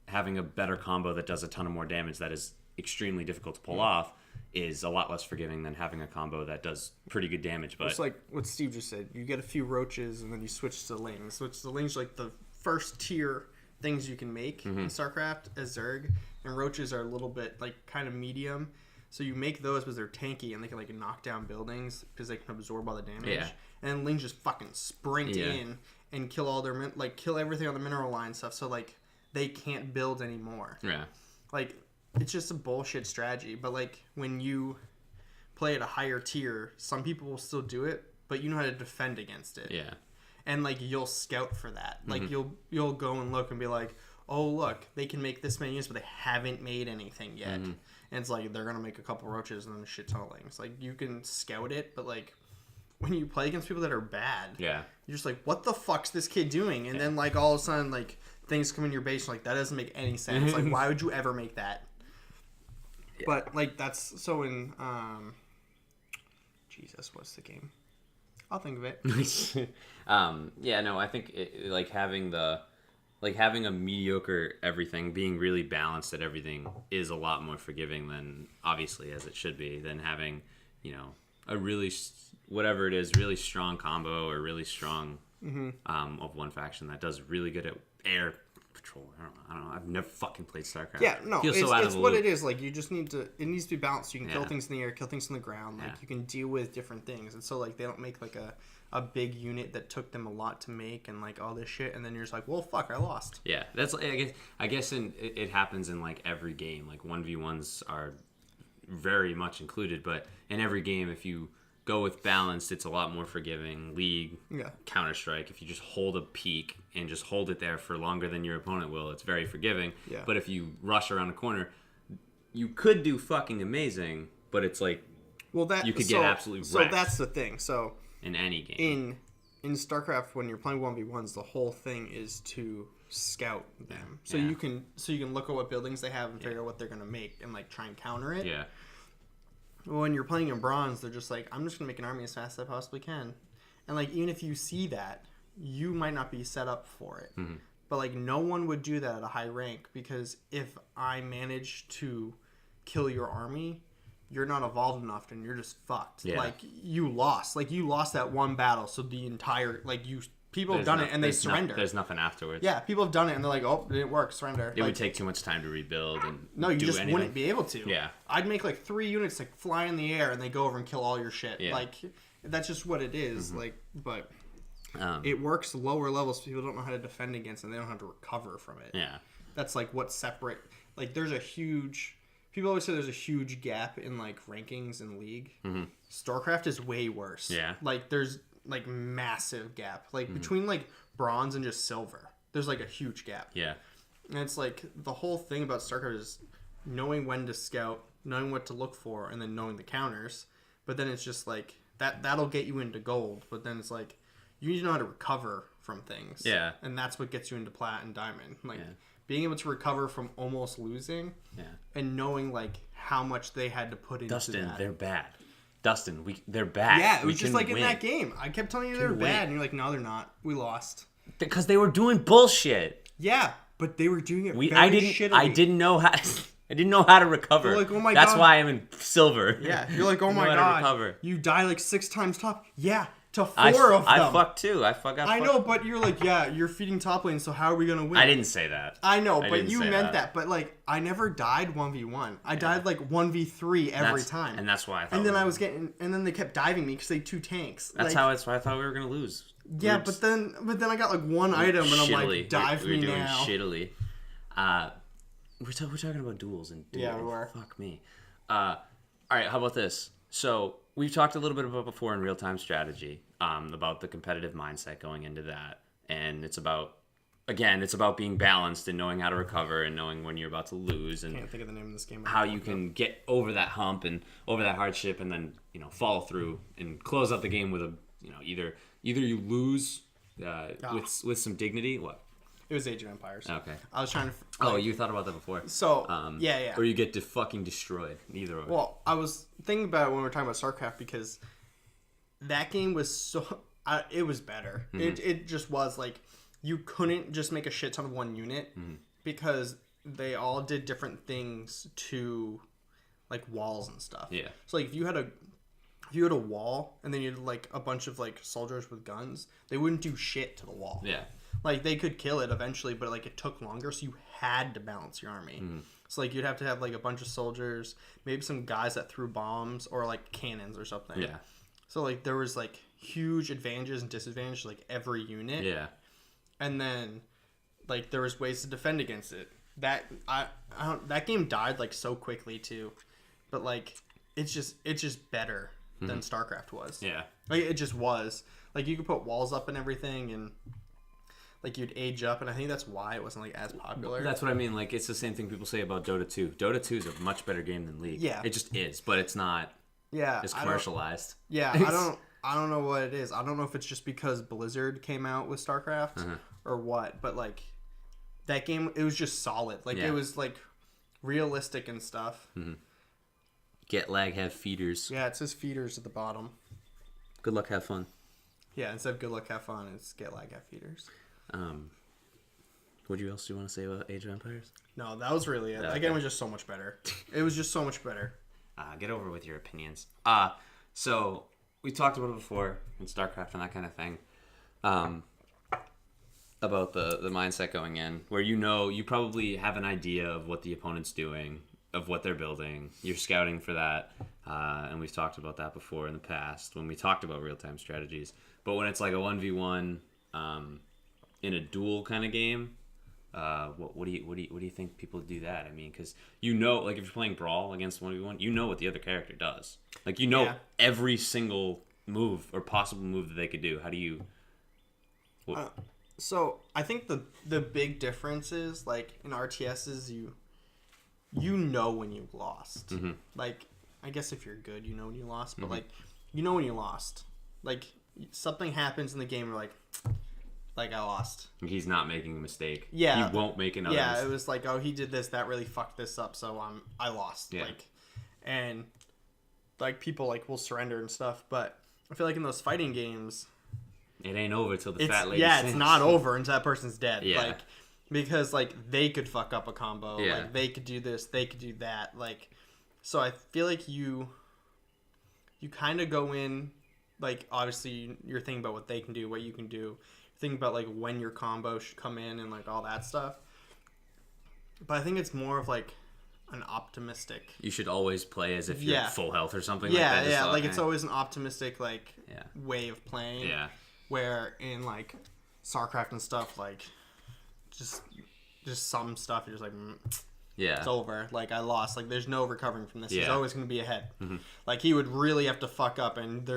[SPEAKER 1] Having a better combo that does a ton of more damage that is extremely difficult to pull off is a lot less forgiving than having a combo that does pretty good damage. But
[SPEAKER 2] it's like what Steve just said. You get a few roaches and then you switch to lings. Which the lings are like the first tier things you can make in StarCraft as Zerg. And roaches are a little bit like kind of medium. So you make those because they're tanky and they can like knock down buildings because they can absorb all the damage. Yeah. And then lings just fucking sprint in and kill all their kill everything on the mineral line stuff. So like they can't build anymore. Yeah. Like, it's just a bullshit strategy. But, like, when you play at a higher tier, some people will still do it, but you know how to defend against it. Yeah. And, like, you'll scout for that. Like, you'll go and look and be like, oh, look, they can make this many units, but they haven't made anything yet. And it's like, they're going to make a couple roaches and then a shit ton of lings. Like, you can scout it, but, like, when you play against people that are bad, you're just like, what the fuck's this kid doing? And then, like, all of a sudden, like... things come in your base, like, that doesn't make any sense. Like, why would you ever make that? Yeah. But, like, that's so in, Jesus, what's the game? I'll think of it.
[SPEAKER 1] I think, having a mediocre everything, being really balanced at everything is a lot more forgiving than, obviously, as it should be, than having, a really, whatever it is, really strong combo or really strong of one faction that does really good at air Patrol. I don't know. I've never fucking played StarCraft.
[SPEAKER 2] Yeah, no, it's what it is. Like, you just need to. It needs to be balanced. You can kill things in the air, kill things on the ground. Like, you can deal with different things, and so like they don't make like a big unit that took them a lot to make and like all this shit, and then you're just like, well, fuck, I lost.
[SPEAKER 1] Yeah, that's I guess it happens in like every game. Like 1v1s are very much included, but in every game, if you go with balanced, it's a lot more forgiving. League, Counter-Strike, if you just hold a peak and just hold it there for longer than your opponent will, it's very forgiving.
[SPEAKER 2] Yeah.
[SPEAKER 1] But if you rush around a corner, you could do fucking amazing, but it's like, well, that you could get absolutely wrecked.
[SPEAKER 2] So that's the thing. So
[SPEAKER 1] in any game,
[SPEAKER 2] in StarCraft, when you're playing 1v1s, the whole thing is to scout them. So you can look at what buildings they have and figure out what they're gonna make and like try and counter it.
[SPEAKER 1] Yeah.
[SPEAKER 2] When you're playing in Bronze, they're just like, I'm just going to make an army as fast as I possibly can. And, like, even if you see that, you might not be set up for it. Mm-hmm. But, like, no one would do that at a high rank because if I manage to kill your army, you're not evolved enough and you're just fucked. Yeah. Like, you lost. Like, you lost that one battle, so the entire, like, people have done it and they surrender.
[SPEAKER 1] There's nothing afterwards.
[SPEAKER 2] Yeah, people have done it and they're like, oh, it didn't work, surrender.
[SPEAKER 1] It would take too much time to rebuild and
[SPEAKER 2] no, you just wouldn't be able to.
[SPEAKER 1] Yeah.
[SPEAKER 2] I'd make like 3 units like fly in the air and they go over and kill all your shit. Yeah. Like, that's just what it is. Mm-hmm. Like, but it works lower levels. People don't know how to defend against and they don't have to recover from it.
[SPEAKER 1] Yeah.
[SPEAKER 2] That's like what's separate. Like, there's a huge... People always say there's a huge gap in like rankings in League. Mm-hmm. StarCraft is way worse.
[SPEAKER 1] Yeah.
[SPEAKER 2] Like, there's like massive gap. Like, between like Bronze and just Silver, there's like a huge gap.
[SPEAKER 1] Yeah.
[SPEAKER 2] And it's like the whole thing about StarCraft is knowing when to scout, knowing what to look for, and then knowing the counters. But then it's just like that'll get you into gold. But then it's like you need to know how to recover from things.
[SPEAKER 1] Yeah.
[SPEAKER 2] And that's what gets you into plat and diamond. Like being able to recover from almost losing.
[SPEAKER 1] Yeah.
[SPEAKER 2] And knowing like how much they had to put into
[SPEAKER 1] Dustin,
[SPEAKER 2] that.
[SPEAKER 1] They're bad. Dustin, they're bad.
[SPEAKER 2] Yeah, it was just like in that game. I kept telling you they were bad, and you're like, no, they're not. We lost.
[SPEAKER 1] Because they were doing bullshit.
[SPEAKER 2] Yeah, but they were doing it shittily.
[SPEAKER 1] I didn't know how to recover.
[SPEAKER 2] You're like, oh my
[SPEAKER 1] That's
[SPEAKER 2] God.
[SPEAKER 1] why I'm in Silver.
[SPEAKER 2] Yeah, you're like, oh my God. You die like 6 times top. Yeah, to 4 of them.
[SPEAKER 1] I fucked too.
[SPEAKER 2] I know, but you're like, yeah, you're feeding top lane, so how are we going to win?
[SPEAKER 1] I didn't say that.
[SPEAKER 2] I know, but you meant that. But like, I never died 1v1. I died like 1v3 every time.
[SPEAKER 1] And that's why I thought.
[SPEAKER 2] And then and then they kept diving me because they had 2 tanks.
[SPEAKER 1] That's why I thought we were going to lose.
[SPEAKER 2] Yeah, but then I got like 1 item and I'm like, dive me now.
[SPEAKER 1] We're doing shittily. We're talking about duels and dueling.
[SPEAKER 2] Yeah, we were.
[SPEAKER 1] Fuck me. All right, how about this? So we've talked a little bit about before in real-time strategy, about the competitive mindset going into that. And it's about being balanced and knowing how to recover and knowing when you're about to lose. And
[SPEAKER 2] can't think of the name of this game.
[SPEAKER 1] How you can get over that hump and over that hardship and then, follow through and close out the game with a, either you lose with some dignity. What?
[SPEAKER 2] It was Age of Empires.
[SPEAKER 1] Okay.
[SPEAKER 2] I was trying to...
[SPEAKER 1] oh, you thought about that before.
[SPEAKER 2] So, yeah.
[SPEAKER 1] Or you get fucking destroyed. Neither of it.
[SPEAKER 2] Well, I was thinking about it when we were talking about StarCraft because that game was so... it was better. Mm-hmm. It just was like... You couldn't just make a shit ton of one unit because they all did different things to like walls and stuff.
[SPEAKER 1] Yeah.
[SPEAKER 2] So like if you had a wall and then you had like a bunch of like soldiers with guns, they wouldn't do shit to the wall.
[SPEAKER 1] Yeah.
[SPEAKER 2] Like they could kill it eventually, but like it took longer, so you had to balance your army. Mm-hmm. So like you'd have to have like a bunch of soldiers, maybe some guys that threw bombs or like cannons or something.
[SPEAKER 1] Yeah.
[SPEAKER 2] So like there was like huge advantages and disadvantages like every unit.
[SPEAKER 1] Yeah.
[SPEAKER 2] And then like there was ways to defend against it. That that game died like so quickly too. But like it's just better than StarCraft was.
[SPEAKER 1] Yeah.
[SPEAKER 2] Like it just was. Like you could put walls up and everything and like you'd age up, and I think that's why it wasn't like as popular.
[SPEAKER 1] That's what I mean. Like it's the same thing people say about Dota 2. Dota 2 is a much better game than League.
[SPEAKER 2] Yeah,
[SPEAKER 1] it just is, but it's not.
[SPEAKER 2] Yeah,
[SPEAKER 1] it's commercialized.
[SPEAKER 2] I don't know what it is. I don't know if it's just because Blizzard came out with StarCraft or what, but like that game, it was just solid. Like it was like realistic and stuff. Mm-hmm.
[SPEAKER 1] Get lag, have feeders.
[SPEAKER 2] Yeah, it says feeders at the bottom.
[SPEAKER 1] Good luck, have fun.
[SPEAKER 2] Yeah, instead of good luck, have fun, it's get lag, have feeders.
[SPEAKER 1] What else do you want to say about Age of Empires?
[SPEAKER 2] No, that was really it. That game was just so much better. It was just so much better.
[SPEAKER 1] Get over with your opinions. So we talked about it before in StarCraft and that kind of thing. about the mindset going in, where you probably have an idea of what the opponent's doing, of what they're building. You're scouting for that, and we've talked about that before in the past when we talked about real-time strategies. But when it's like a 1v1 in a duel kind of game, what do you think people do that? I mean, because like if you're playing Brawl against 1v1, you know what the other character does. Like every single move or possible move that they could do. How do you?
[SPEAKER 2] So I think the big difference is, like, in RTSs, you know when you've lost. Mm-hmm. Like, I guess if you're good, you know when you lost, but like, you know when you lost. Like, something happens in the game, you're like I lost.
[SPEAKER 1] He's not making a mistake.
[SPEAKER 2] Yeah,
[SPEAKER 1] he won't make another.
[SPEAKER 2] Yeah,
[SPEAKER 1] mistake.
[SPEAKER 2] It was like, oh, he did this, that really fucked this up, so I lost. Yeah. Like, and like people like will surrender and stuff, but I feel like in those fighting games,
[SPEAKER 1] it ain't over till the fat lady.
[SPEAKER 2] Yeah,
[SPEAKER 1] sings.
[SPEAKER 2] It's not over until that person's dead.
[SPEAKER 1] Yeah.
[SPEAKER 2] Like, because like they could fuck up a combo.
[SPEAKER 1] Yeah.
[SPEAKER 2] Like they could do this, they could do that. Like, so I feel like you kind of go in, like, obviously you're thinking about what they can do, what you can do. You're thinking about like when your combo should come in and like all that stuff. But I think it's more of like an optimistic.
[SPEAKER 1] You should always play as if you're full health or something
[SPEAKER 2] like
[SPEAKER 1] that.
[SPEAKER 2] Yeah, like it's always an optimistic way of playing.
[SPEAKER 1] Yeah.
[SPEAKER 2] Where in like StarCraft and stuff, like just some stuff you're just like, it's over. Like, I lost. Like, there's no recovering from this. He's always going to be ahead. Mm-hmm. Like, he would really have to fuck up, and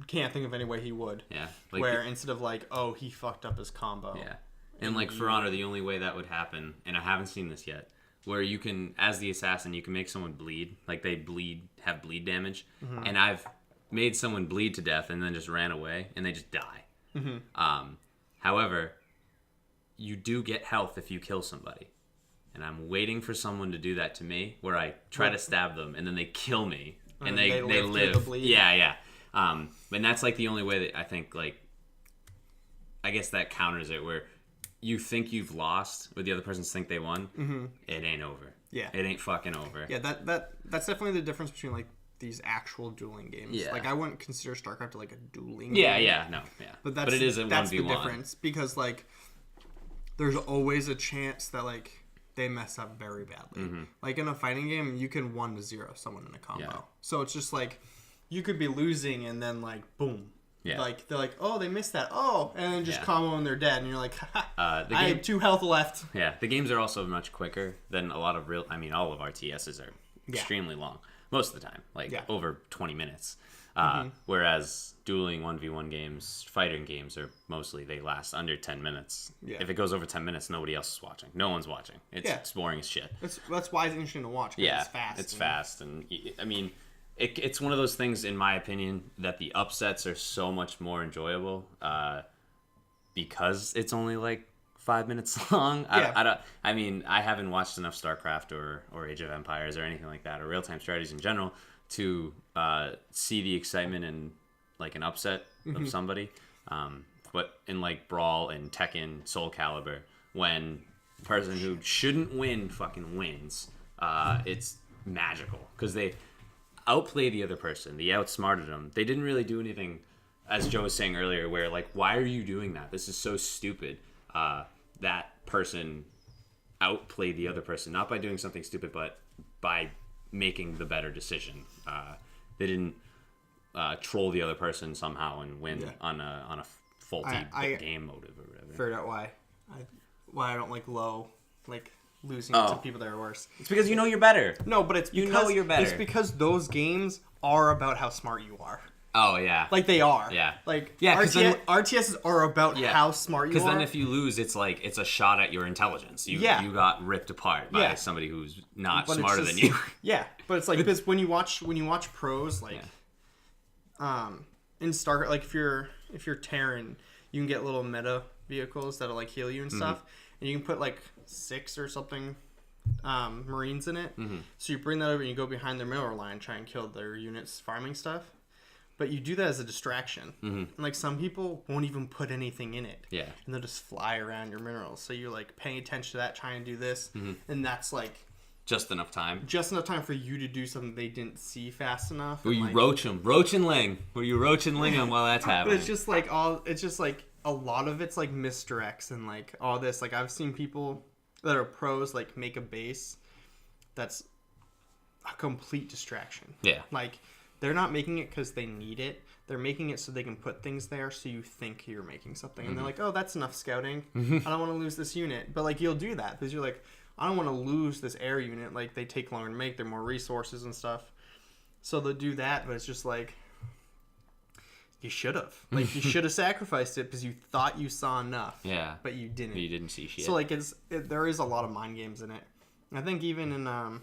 [SPEAKER 2] can't think of any way he would.
[SPEAKER 1] Yeah.
[SPEAKER 2] Like, where instead of like, oh, he fucked up his combo.
[SPEAKER 1] Yeah. And like For Honor, the only way that would happen, and I haven't seen this yet, where you can, as the assassin, you can make someone bleed. Like, they have bleed damage. Mm-hmm. And I've made someone bleed to death and then just ran away, and they just die. Mm-hmm. However, you do get health if you kill somebody. And I'm waiting for someone to do that to me, where I try to stab them, and then they kill me, and they live. Yeah. And that's like the only way that I think, like, I guess that counters it, where you think you've lost, but the other person think they won. Mm-hmm. It ain't over.
[SPEAKER 2] Yeah.
[SPEAKER 1] It ain't fucking over.
[SPEAKER 2] Yeah, that's definitely the difference between, like, these actual dueling games. Yeah. Like, I wouldn't consider StarCraft like a dueling game.
[SPEAKER 1] Yeah. But it is a 1v1.
[SPEAKER 2] That's the difference, because, like, there's always a chance that, like, they mess up very badly. Mm-hmm. Like, in a fighting game, you can 1-0 someone in a combo. Yeah. So it's just, like, you could be losing and then, like, boom. Yeah. Like, they're like, oh, they missed that. Oh, and then just combo and they're dead. And you're like, I have 2 health left.
[SPEAKER 1] Yeah, the games are also much quicker than all of RTSs are extremely long. Most of the time. Like, over 20 minutes. Whereas dueling 1v1 games, fighting games, they last under 10 minutes. Yeah. If it goes over 10 minutes, nobody else is watching. No one's watching. It's boring as shit.
[SPEAKER 2] That's why it's interesting to watch.
[SPEAKER 1] Yeah, it's fast. It's fast. And, I mean, it's one of those things, in my opinion, that the upsets are so much more enjoyable because it's only like 5 minutes long. Yeah. I haven't watched enough StarCraft or Age of Empires or anything like that, or real-time strategies in general, to see the excitement in like an upset of somebody. But in like Brawl and Tekken, Soul Calibur, when the person who shouldn't win fucking wins, it's magical because they outplay the other person. They outsmarted them. They didn't really do anything, as Joe was saying earlier, where like, why are you doing that? This is so stupid. That person outplayed the other person, not by doing something stupid, but by making the better decision. They didn't troll the other person somehow and win on a faulty game motive or whatever.
[SPEAKER 2] Figured out why I don't like losing to people that are worse.
[SPEAKER 1] It's because you know you're better.
[SPEAKER 2] No, but it's because you're better. It's because those games are about how smart you are.
[SPEAKER 1] Oh, yeah.
[SPEAKER 2] Like, they are.
[SPEAKER 1] Yeah.
[SPEAKER 2] Like, RTSs are about how smart you are.
[SPEAKER 1] Because then if you lose, it's like, it's a shot at your intelligence. You got ripped apart by somebody who's not smarter than you.
[SPEAKER 2] Yeah. But it's like, because when you watch pros, like, in StarCraft, like, if you're Terran, you can get little meta vehicles that'll, like, heal you and stuff. And you can put, like, 6 or something Marines in it. Mm-hmm. So you bring that over and you go behind their mineral line, try and kill their units farming stuff. But you do that as a distraction. Mm-hmm. And, like, some people won't even put anything in it. Yeah. And they'll just fly around your minerals. So you're, like, paying attention to that, trying to do this. Mm-hmm. And that's, like...
[SPEAKER 1] Just enough time.
[SPEAKER 2] Just enough time for you to do something they didn't see fast enough.
[SPEAKER 1] Were you roach them? Roach and Ling. Were you roach and Ling them while that's happening?
[SPEAKER 2] But it's just, like, a lot of it's like misdirects and like all this. Like I've seen people that are pros like make a base that's a complete distraction.
[SPEAKER 1] Yeah.
[SPEAKER 2] Like they're not making it because they need it. They're making it so they can put things there so you think you're making something. And they're like, oh, that's enough scouting. I don't want to lose this unit. But like you'll do that because you're like, I don't want to lose this air unit. Like they take longer to make. They're more resources and stuff. So they'll do that. But it's just like, you should have. Like you should have sacrificed it because you thought you saw enough.
[SPEAKER 1] Yeah.
[SPEAKER 2] But you didn't.
[SPEAKER 1] You didn't see shit.
[SPEAKER 2] So like there is a lot of mind games in it. I think even in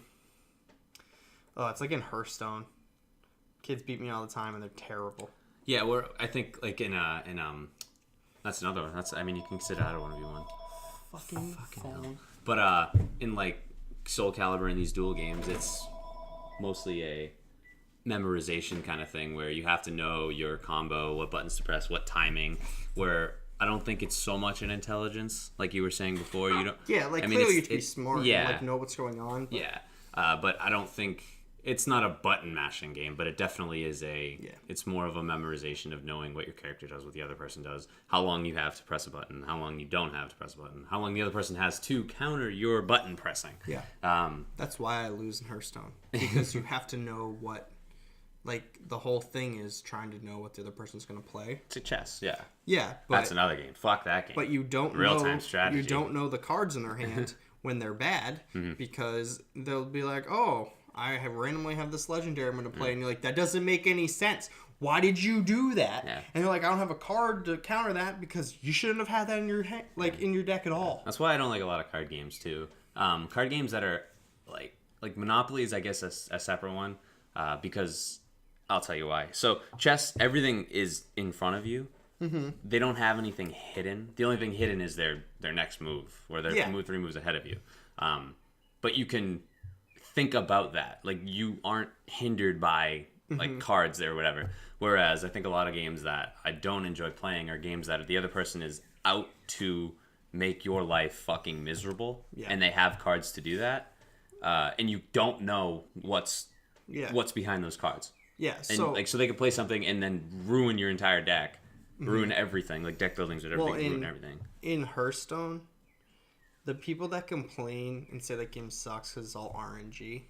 [SPEAKER 2] it's like in Hearthstone. Kids beat me all the time and they're terrible.
[SPEAKER 1] Yeah, I think like in that's another one. I mean you can consider that a 1v1.
[SPEAKER 2] Fucking hell.
[SPEAKER 1] But in like Soul Calibur and these duel games, it's mostly a memorization kind of thing where you have to know your combo, what buttons to press, what timing, where I don't think it's so much an intelligence like you were saying before. You don't.
[SPEAKER 2] Yeah, like clearly you have to be smart and like know what's going on.
[SPEAKER 1] But... Yeah, but I don't think it's not a button mashing game, but it definitely is it's more of a memorization of knowing what your character does, what the other person does, how long you have to press a button, how long you don't have to press a button, how long the other person has to counter your button pressing.
[SPEAKER 2] Yeah. That's why I lose in Hearthstone, because you have to know what, like, the whole thing is trying to know what the other person's going to play.
[SPEAKER 1] It's a chess, yeah.
[SPEAKER 2] Yeah. But,
[SPEAKER 1] that's another game. Fuck that game.
[SPEAKER 2] But you don't
[SPEAKER 1] real-time strategy.
[SPEAKER 2] You don't know the cards in their hand when they're bad, because they'll be like, oh, I randomly have this legendary I'm going to play, and you're like, that doesn't make any sense. Why did you do that?
[SPEAKER 1] Yeah.
[SPEAKER 2] And they're like, I don't have a card to counter that because you shouldn't have had that in your in your deck at all.
[SPEAKER 1] That's why I don't like a lot of card games too. Card games that are like Monopoly is, I guess, a separate one, because I'll tell you why. So chess, everything is in front of you. Mm-hmm. They don't have anything hidden. The only thing hidden is their next move, where they're 3 moves ahead of you. But you can think about that. Like, you aren't hindered by like cards there or whatever. Whereas I think a lot of games that I don't enjoy playing are games that the other person is out to make your life fucking miserable, and they have cards to do that, and you don't know what's behind those cards.
[SPEAKER 2] Yeah,
[SPEAKER 1] and so they could play something and then ruin your entire deck, ruin everything, like deck buildings or everything, ruin everything.
[SPEAKER 2] In Hearthstone, the people that complain and say that game sucks because it's all RNG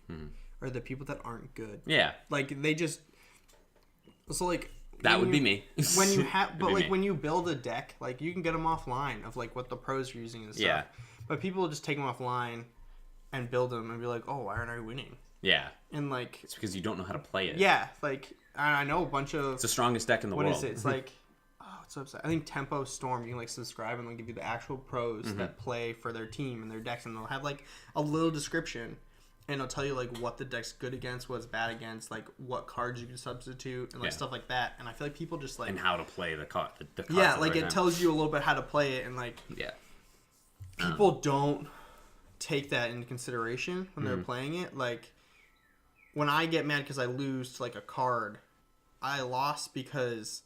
[SPEAKER 2] are the people that aren't good.
[SPEAKER 1] Yeah,
[SPEAKER 2] like they just like
[SPEAKER 1] that would be me.
[SPEAKER 2] When you have, but like when you build a deck, like you can get them offline of like what the pros are using and stuff. Yeah, but people will just take them offline and build them and be like, oh, why aren't I winning?
[SPEAKER 1] Yeah,
[SPEAKER 2] and like
[SPEAKER 1] it's because you don't know how to play it.
[SPEAKER 2] Yeah, like I know a bunch of.
[SPEAKER 1] It's the strongest deck in the world.
[SPEAKER 2] What is it? It's like, oh, it's so upset. I think Tempo Storm. You can like subscribe and they'll give you the actual pros that play for their team and their decks, and they'll have like a little description, and it'll tell you like what the deck's good against, what's bad against, like what cards you can substitute, and like stuff like that. And I feel like people just like
[SPEAKER 1] and how to play the card.
[SPEAKER 2] Yeah, like it tells you a little bit how to play it, and like people don't take that into consideration when they're playing it. Like when I get mad because I lose to like a card, I lost because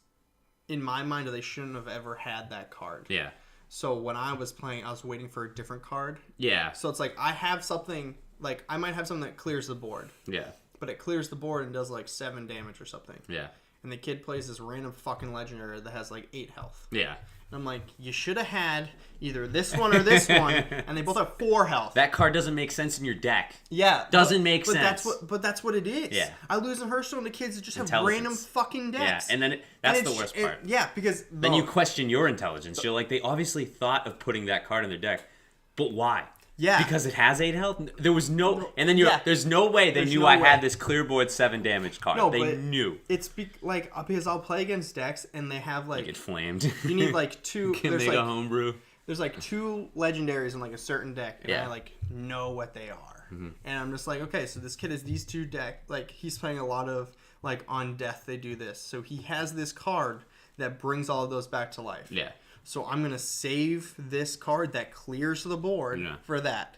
[SPEAKER 2] in my mind they shouldn't have ever had that card. Yeah. So when I was playing, I was waiting for a different card. Yeah. So it's like I have something, like I might have something that clears the board. Yeah. But it clears the board and does like 7 damage or something. Yeah. And the kid plays this random fucking legendary that has like 8 health. Yeah. And I'm like, you should have had either this one or this one, and they both have 4 health.
[SPEAKER 1] That card doesn't make sense in your deck. Yeah. Doesn't make sense.
[SPEAKER 2] That's what it is. Yeah. I lose in Hearthstone to kids that just have random fucking decks.
[SPEAKER 1] Yeah, and then that's the worst part.
[SPEAKER 2] Yeah, because...
[SPEAKER 1] Then you question your intelligence. You're like, they obviously thought of putting that card in their deck, but why? Yeah. Because it has 8 health? There was no... And then there's no way they knew I had this clear board 7 damage card. No, they knew.
[SPEAKER 2] It's because I'll play against decks and they have like...
[SPEAKER 1] You get flamed.
[SPEAKER 2] You need like 2...
[SPEAKER 1] Can make a homebrew.
[SPEAKER 2] There's like 2 legendaries in like a certain deck, and I like know what they are. Mm-hmm. And I'm just like, okay, so this kid has these 2 deck. Like he's playing a lot of like on death they do this. So he has this card that brings all of those back to life. Yeah. So I'm going to save this card that clears the board for that.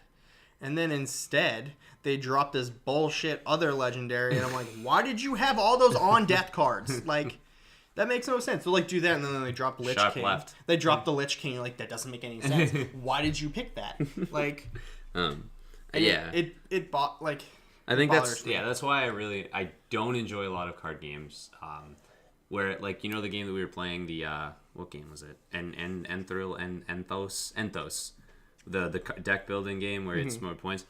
[SPEAKER 2] And then instead, they drop this bullshit other legendary. And I'm like, why did you have all those on-death cards? Like, that makes no sense. They'll like do that, and then they drop Lich King. Left. They drop the Lich King. You're like, that doesn't make any sense. Why did you pick that? Like, it bought, like...
[SPEAKER 1] I think that's why I don't enjoy a lot of card games. Where, like, you know the game that we were playing, the what game was it? Enthos, the deck building game where it's more points.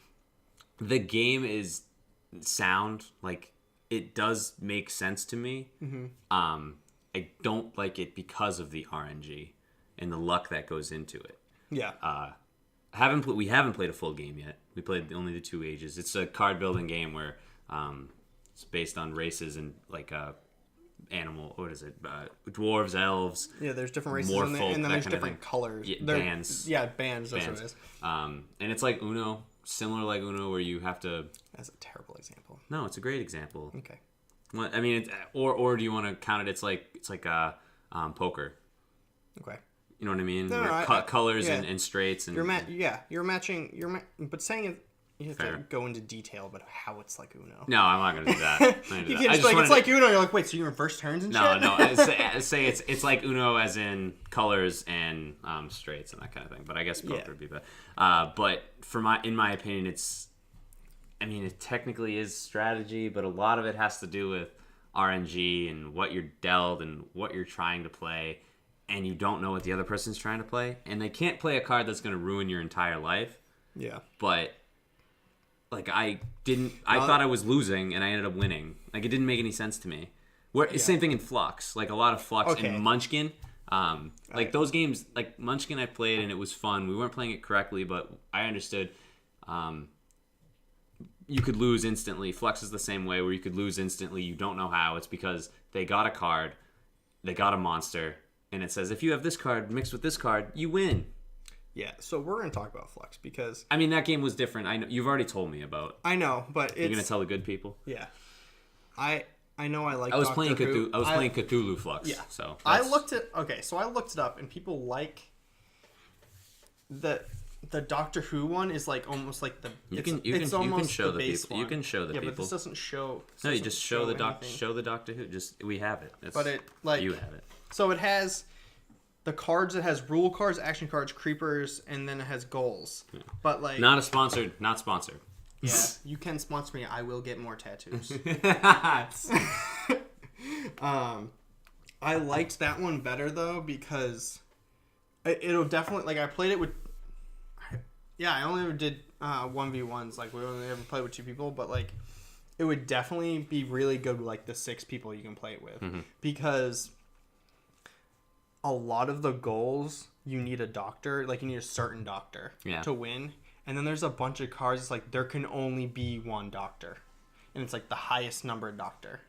[SPEAKER 1] The game is sound, like it does make sense to me. I don't like it because of the RNG and the luck that goes into it.
[SPEAKER 2] Yeah.
[SPEAKER 1] We haven't played a full game yet. We played only the 2 ages. It's a card building game where it's based on races and like animal. What is it? Dwarves, elves.
[SPEAKER 2] Yeah, there's different races in there, and then there's different colors.
[SPEAKER 1] Yeah, bands.
[SPEAKER 2] Yeah, bands. That's what it is.
[SPEAKER 1] And it's like Uno, similar like Uno, where you have to.
[SPEAKER 2] That's a terrible example.
[SPEAKER 1] No, it's a great example.
[SPEAKER 2] Okay.
[SPEAKER 1] Well, I mean, or do you want to count it? It's like poker.
[SPEAKER 2] Okay.
[SPEAKER 1] You know what I mean?
[SPEAKER 2] No,
[SPEAKER 1] colors and straights and
[SPEAKER 2] you're matching. But saying it, you have to go into detail about how it's like Uno.
[SPEAKER 1] No, I'm not gonna do that.
[SPEAKER 2] You can't just it's like Uno. You're like, wait, so you reverse turns and shit?
[SPEAKER 1] No. Say it's like Uno as in colors and straights and that kind of thing. But I guess poker would be better. But in my opinion, it technically is strategy, but a lot of it has to do with RNG and what you're dealt and what you're trying to play, and you don't know what the other person's trying to play, and they can't play a card that's going to ruin your entire life.
[SPEAKER 2] Yeah.
[SPEAKER 1] But like I thought I was losing and I ended up winning. Like it didn't make any sense to me. Same thing in Flux. Like a lot of Flux and Munchkin. Like those games, like Munchkin I played and it was fun. We weren't playing it correctly, but I understood you could lose instantly. Flux is the same way, where you could lose instantly. You don't know how. It's because they got a card, they got a monster, and it says if you have this card mixed with this card, you win.
[SPEAKER 2] Yeah, so we're going to talk about Flux because...
[SPEAKER 1] I mean, that game was different. I know you've already told me about.
[SPEAKER 2] I know, but it's...
[SPEAKER 1] You're going to tell the good people?
[SPEAKER 2] Yeah. I know I like
[SPEAKER 1] I was playing Cthulhu Flux.
[SPEAKER 2] Yeah.
[SPEAKER 1] So
[SPEAKER 2] I looked it up, and people like the Doctor Who one is like almost like the
[SPEAKER 1] you can show the people. You can show the people.
[SPEAKER 2] Yeah, but this doesn't show.
[SPEAKER 1] No, you just show the Doctor. Show the Doctor Who. We have it.
[SPEAKER 2] But it like
[SPEAKER 1] you have it.
[SPEAKER 2] So it has the cards. It has rule cards, action cards, creepers, and then it has goals. Yeah. But like
[SPEAKER 1] not sponsored.
[SPEAKER 2] Yeah, you can sponsor me. I will get more tattoos. I liked that one better though because it'll definitely like I played it with. Yeah, I only ever did 1v1s. Like, we only ever played with 2 people. But, like, it would definitely be really good with, like, the 6 people you can play it with. Mm-hmm. Because a lot of the goals, you need a doctor. Like, you need a certain doctor to win. And then there's a bunch of cards. It's like, there can only be one doctor. And it's, like, the highest numbered doctor.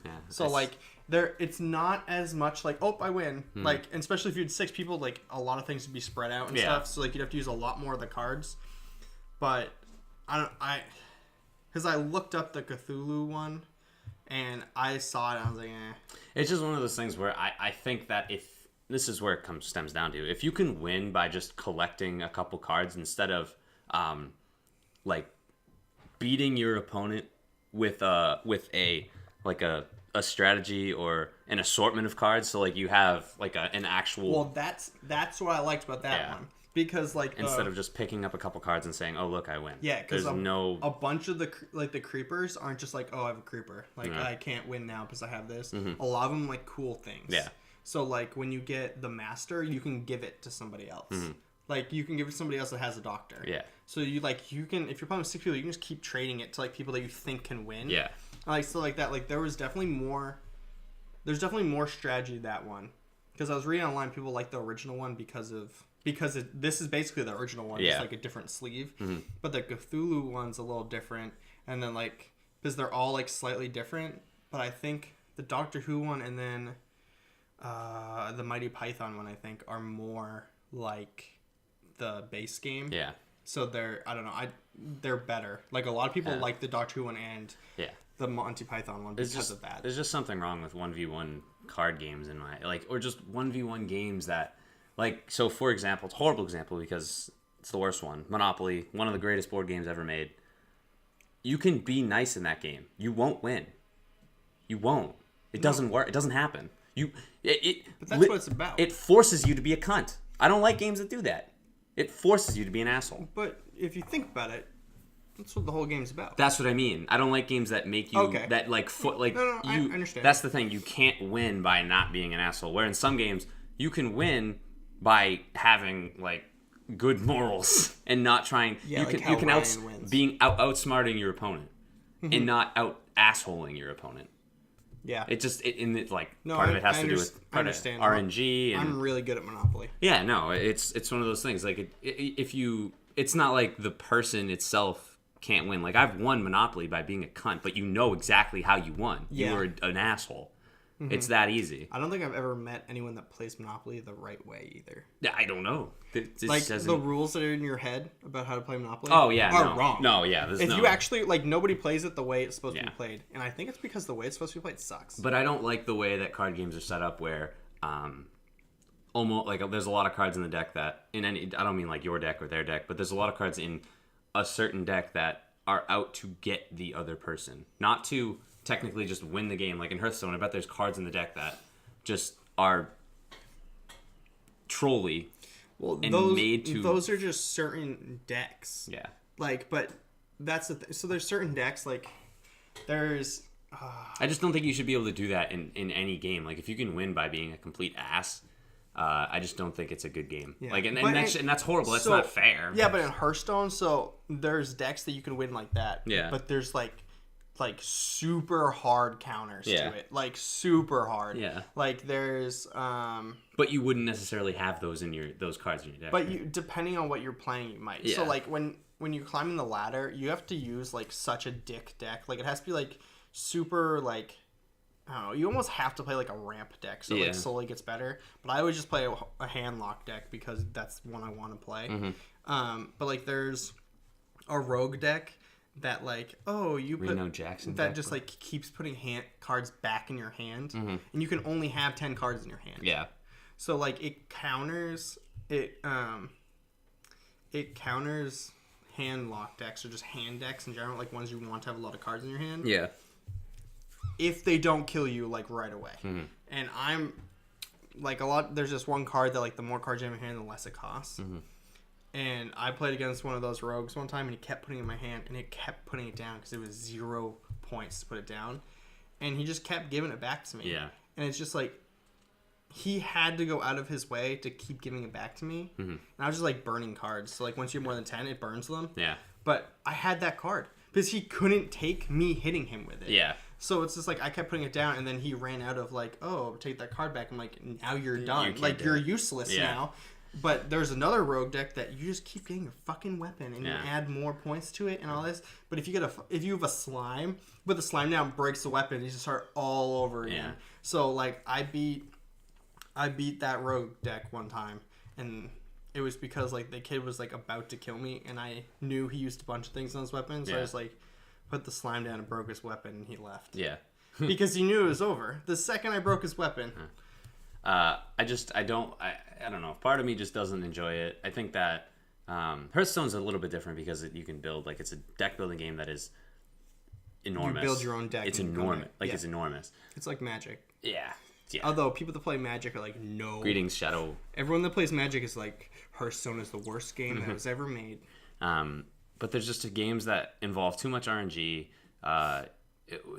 [SPEAKER 2] Yeah. So, like, it's not as much like, oh, I win. Mm. Like, and especially if you had 6 people, like, a lot of things would be spread out and stuff. So, like, you'd have to use a lot more of the cards. But because I looked up the Cthulhu one and I saw it and I was like, eh.
[SPEAKER 1] It's just one of those things where I think that if this is where it stems down to, if you can win by just collecting a couple cards instead of like beating your opponent with a strategy or an assortment of cards, so like you have like an actual.
[SPEAKER 2] Well, that's what I liked about that one, because like
[SPEAKER 1] instead of just picking up a couple cards and saying, "Oh, look, I win."
[SPEAKER 2] Yeah, because a bunch of the creepers aren't just like, "Oh, I have a creeper. Like I can't win now because I have this." Mm-hmm. A lot of them like cool things.
[SPEAKER 1] Yeah.
[SPEAKER 2] So like when you get the master, you can give it to somebody else. Mm-hmm. Like you can give it to somebody else that has a doctor.
[SPEAKER 1] Yeah.
[SPEAKER 2] So you can if you're playing with 6 people, you can just keep trading it to like people that you think can win.
[SPEAKER 1] Yeah.
[SPEAKER 2] Like so like that. Like there's definitely more strategy to that one, because I was reading online, people like the original one because this is basically the original one, just like a different sleeve. Mm-hmm. But the Cthulhu one's a little different, and then like because they're all like slightly different. But I think the Doctor Who one and then the Mighty Python one, I think, are more like the base game.
[SPEAKER 1] Yeah.
[SPEAKER 2] So they're better. Like a lot of people like the Doctor Who one and the Monty Python one because of that.
[SPEAKER 1] There's just something wrong with 1v1 card games in my or just 1v1 games that so for example, it's a horrible example because it's the worst one. Monopoly, one of the greatest board games ever made. You can be nice in that game. You won't win. You won't. It doesn't work. It doesn't happen.
[SPEAKER 2] But that's what it's about.
[SPEAKER 1] It forces you to be a cunt. I don't like games that do that. It forces you to be an asshole.
[SPEAKER 2] But if you think about it, that's what the whole game's about.
[SPEAKER 1] That's what I mean. I don't like games that make you I understand. That's the thing. You can't win by not being an asshole. Where in some games, You can win by having like good morals and not trying.
[SPEAKER 2] Yeah,
[SPEAKER 1] you can outsmarting your opponent and not out assholing your opponent.
[SPEAKER 2] Yeah,
[SPEAKER 1] it's like part of it has to do with RNG. And
[SPEAKER 2] I'm really good at Monopoly.
[SPEAKER 1] Yeah, no, it's one of those things. Like it's not like the person itself can't win. Like I've won Monopoly by being a cunt, but you know exactly how you won. Yeah. You were an asshole. Mm-hmm. It's that easy.
[SPEAKER 2] I don't think I've ever met anyone that plays Monopoly the right way either.
[SPEAKER 1] Yeah, I don't know.
[SPEAKER 2] The rules that are in your head about how to play Monopoly
[SPEAKER 1] are
[SPEAKER 2] wrong.
[SPEAKER 1] No, yeah.
[SPEAKER 2] You actually, like, nobody plays it the way it's supposed to be played. And I think it's because the way it's supposed to be played sucks.
[SPEAKER 1] But I don't like the way that card games are set up where almost, like, there's a lot of cards in the deck that, I don't mean like your deck or their deck, but there's a lot of cards in a certain deck that are out to get the other person. Not to technically just win the game. Like in Hearthstone, I bet there's cards in the deck that just are trolly.
[SPEAKER 2] Well, those are just certain decks.
[SPEAKER 1] Yeah.
[SPEAKER 2] Like, but that's the so there's certain decks, like, there's...
[SPEAKER 1] I just don't think you should be able to do that in any game. Like, if you can win by being a complete ass, I just don't think it's a good game. Yeah. Like, and that's horrible. That's not fair.
[SPEAKER 2] Yeah, but in Hearthstone, so there's decks that you can win like that.
[SPEAKER 1] Yeah.
[SPEAKER 2] But there's, like super hard counters to it. Like, super hard.
[SPEAKER 1] Yeah.
[SPEAKER 2] Like, there's...
[SPEAKER 1] But you wouldn't necessarily have those cards in your deck.
[SPEAKER 2] But you, depending on what you're playing, you might. Yeah. So, like, when you're climbing the ladder, you have to use, like, such a dick deck. Like, it has to be, like, super, like... I don't know. You almost have to play, like, a ramp deck, so it slowly gets better. But I always just play a hand lock deck because that's one I want to play.
[SPEAKER 1] Mm-hmm.
[SPEAKER 2] But, like, there's a rogue deck that, like,
[SPEAKER 1] Reno Jackson
[SPEAKER 2] that just, like, keeps putting cards back in your hand. Mm-hmm. And you can only have 10 cards in your hand.
[SPEAKER 1] Yeah.
[SPEAKER 2] So, like, it counters hand lock decks, or just hand decks in general, like ones you want to have a lot of cards in your hand.
[SPEAKER 1] Yeah.
[SPEAKER 2] If they don't kill you, like, right away. Mm-hmm. And I'm, like, there's just one card that, like, the more cards you have in your hand, the less it costs. Mm-hmm. And I played against one of those rogues one time, and he kept putting it in my hand, and it kept putting it down because it was 0 points to put it down. And he just kept giving it back to me.
[SPEAKER 1] Yeah.
[SPEAKER 2] And it's just, like, he had to go out of his way to keep giving it back to me. Mm-hmm. And I was just, like, burning cards. So, like, once you have more than 10, it burns them.
[SPEAKER 1] Yeah.
[SPEAKER 2] But I had that card because he couldn't take me hitting him with it.
[SPEAKER 1] Yeah.
[SPEAKER 2] So it's just like I kept putting it down, and then he ran out of, like, take that card back. I'm like, now you're done. You're useless now. But there's another rogue deck that you just keep getting your fucking weapon, and you add more points to it and all this. But if you have a slime, but the slime down breaks the weapon, you just start all over again. Yeah. So, like, I beat that rogue deck one time, and it was because, like, the kid was, like, about to kill me, and I knew he used a bunch of things on his weapon, so I was like, put the slime down and broke his weapon, and he left.
[SPEAKER 1] Yeah.
[SPEAKER 2] Because he knew it was over. The second I broke his weapon.
[SPEAKER 1] I don't know. Part of me just doesn't enjoy it. I think that Hearthstone's a little bit different because you can build, like, it's a deck building game that is enormous.
[SPEAKER 2] You build your own deck.
[SPEAKER 1] It's enormous. It's enormous.
[SPEAKER 2] It's like Magic.
[SPEAKER 1] Yeah.
[SPEAKER 2] Although people that play Magic are like, no.
[SPEAKER 1] Greetings, Shadow.
[SPEAKER 2] Everyone that plays Magic is like, Hearthstone is the worst game that was ever made.
[SPEAKER 1] But there's just games that involve too much RNG.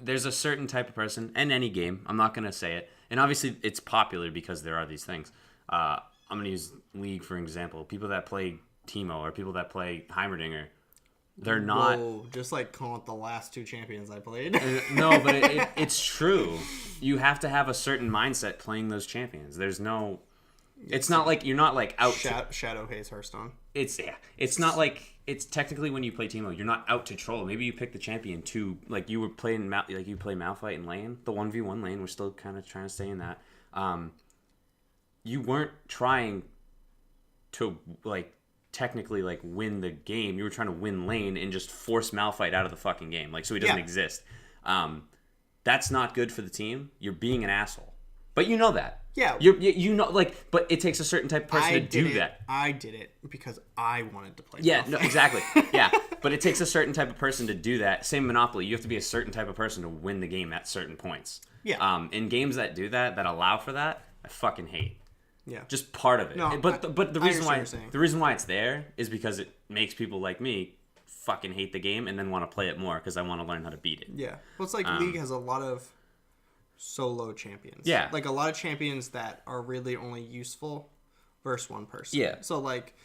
[SPEAKER 1] There's a certain type of person, and any game, I'm not going to say it, and obviously it's popular because there are these things. I'm going to use League for example. People that play Teemo or people that play Heimerdinger, they're not...
[SPEAKER 2] Whoa, just like calling it the last 2 champions I played.
[SPEAKER 1] No, but it's true. You have to have a certain mindset playing those champions. There's no... It's not like you're not like out.
[SPEAKER 2] Shadow hates Hearthstone.
[SPEAKER 1] It's not like it's technically when you play Teemo, you're not out to troll. Maybe you pick the champion to like you were playing like you play Malphite in lane, the 1v1 lane. We're still kind of trying to stay in that. You weren't trying to like technically like win the game. You were trying to win lane and just force Malphite out of the fucking game, like so he doesn't exist. That's not good for the team. You're being an asshole, but you know that.
[SPEAKER 2] Yeah,
[SPEAKER 1] you know, like, but it takes a certain type of person to do that.
[SPEAKER 2] I did it because I wanted to play.
[SPEAKER 1] Yeah, no, exactly. Yeah, but it takes a certain type of person to do that. Same Monopoly, you have to be a certain type of person to win the game at certain points.
[SPEAKER 2] Yeah.
[SPEAKER 1] In games that do that allow for that, I fucking hate.
[SPEAKER 2] Yeah.
[SPEAKER 1] Just part of it.
[SPEAKER 2] No,
[SPEAKER 1] but the reason why it's there is because it makes people like me fucking hate the game and then want to play it more because I want to learn how to beat it.
[SPEAKER 2] Yeah. Well, it's like League has a lot of solo champions.
[SPEAKER 1] Yeah.
[SPEAKER 2] Like a lot of champions that are really only useful versus one person.
[SPEAKER 1] Yeah.
[SPEAKER 2] So like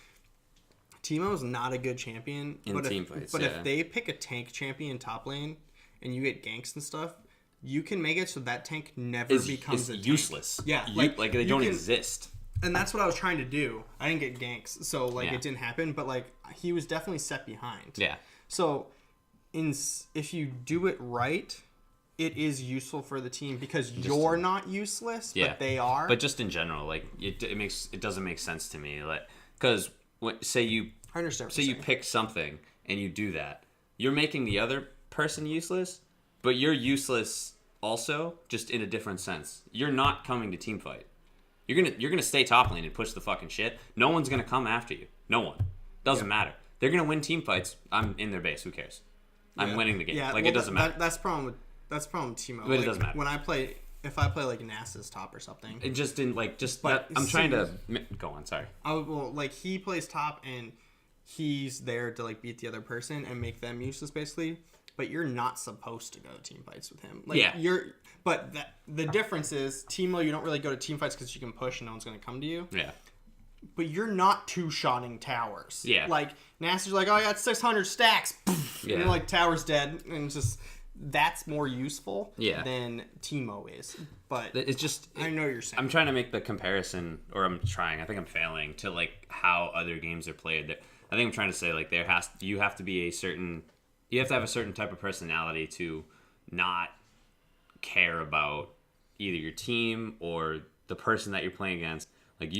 [SPEAKER 2] Teemo's not a good champion
[SPEAKER 1] in team fights.
[SPEAKER 2] But if they pick a tank champion top lane and you get ganks and stuff, you can make it so that tank never becomes a tank.
[SPEAKER 1] Useless.
[SPEAKER 2] Yeah.
[SPEAKER 1] Like they don't exist.
[SPEAKER 2] And that's what I was trying to do. I didn't get ganks, so like it didn't happen. But like he was definitely set behind.
[SPEAKER 1] Yeah.
[SPEAKER 2] So if you do it right, it is useful for the team because you're not useless, but they are.
[SPEAKER 1] But just in general, like it doesn't make sense to me, like because say you pick something and you do that, you're making the other person useless, but you're useless also, just in a different sense. You're not coming to team fight. You're gonna stay top lane and push the fucking shit. No one's gonna come after you. No one. Doesn't matter. They're gonna win team fights. I'm in their base. Who cares? I'm winning the game. Yeah, it doesn't matter.
[SPEAKER 2] That's problem with Teemo.
[SPEAKER 1] But it doesn't matter.
[SPEAKER 2] When if I play like Nasa's top or something,
[SPEAKER 1] it just didn't I'm trying to go on. Sorry.
[SPEAKER 2] He plays top and he's there to like beat the other person and make them useless basically. But you're not supposed to go to team fights with him. But the difference is Teemo, you don't really go to team fights because you can push and no one's going to come to you.
[SPEAKER 1] Yeah.
[SPEAKER 2] But you're not two-shotting towers.
[SPEAKER 1] Yeah.
[SPEAKER 2] Like, Nasa's like, oh, I got 600 stacks. Yeah. And like, tower's dead. And it's just, that's more useful than Teemo is. But
[SPEAKER 1] it's just...
[SPEAKER 2] I know what you're saying.
[SPEAKER 1] I'm trying to make the comparison, or I think I'm failing, to like how other games are played. I think I'm trying to say, like, you have to have a certain type of personality to not care about either your team or the person that you're playing against. Like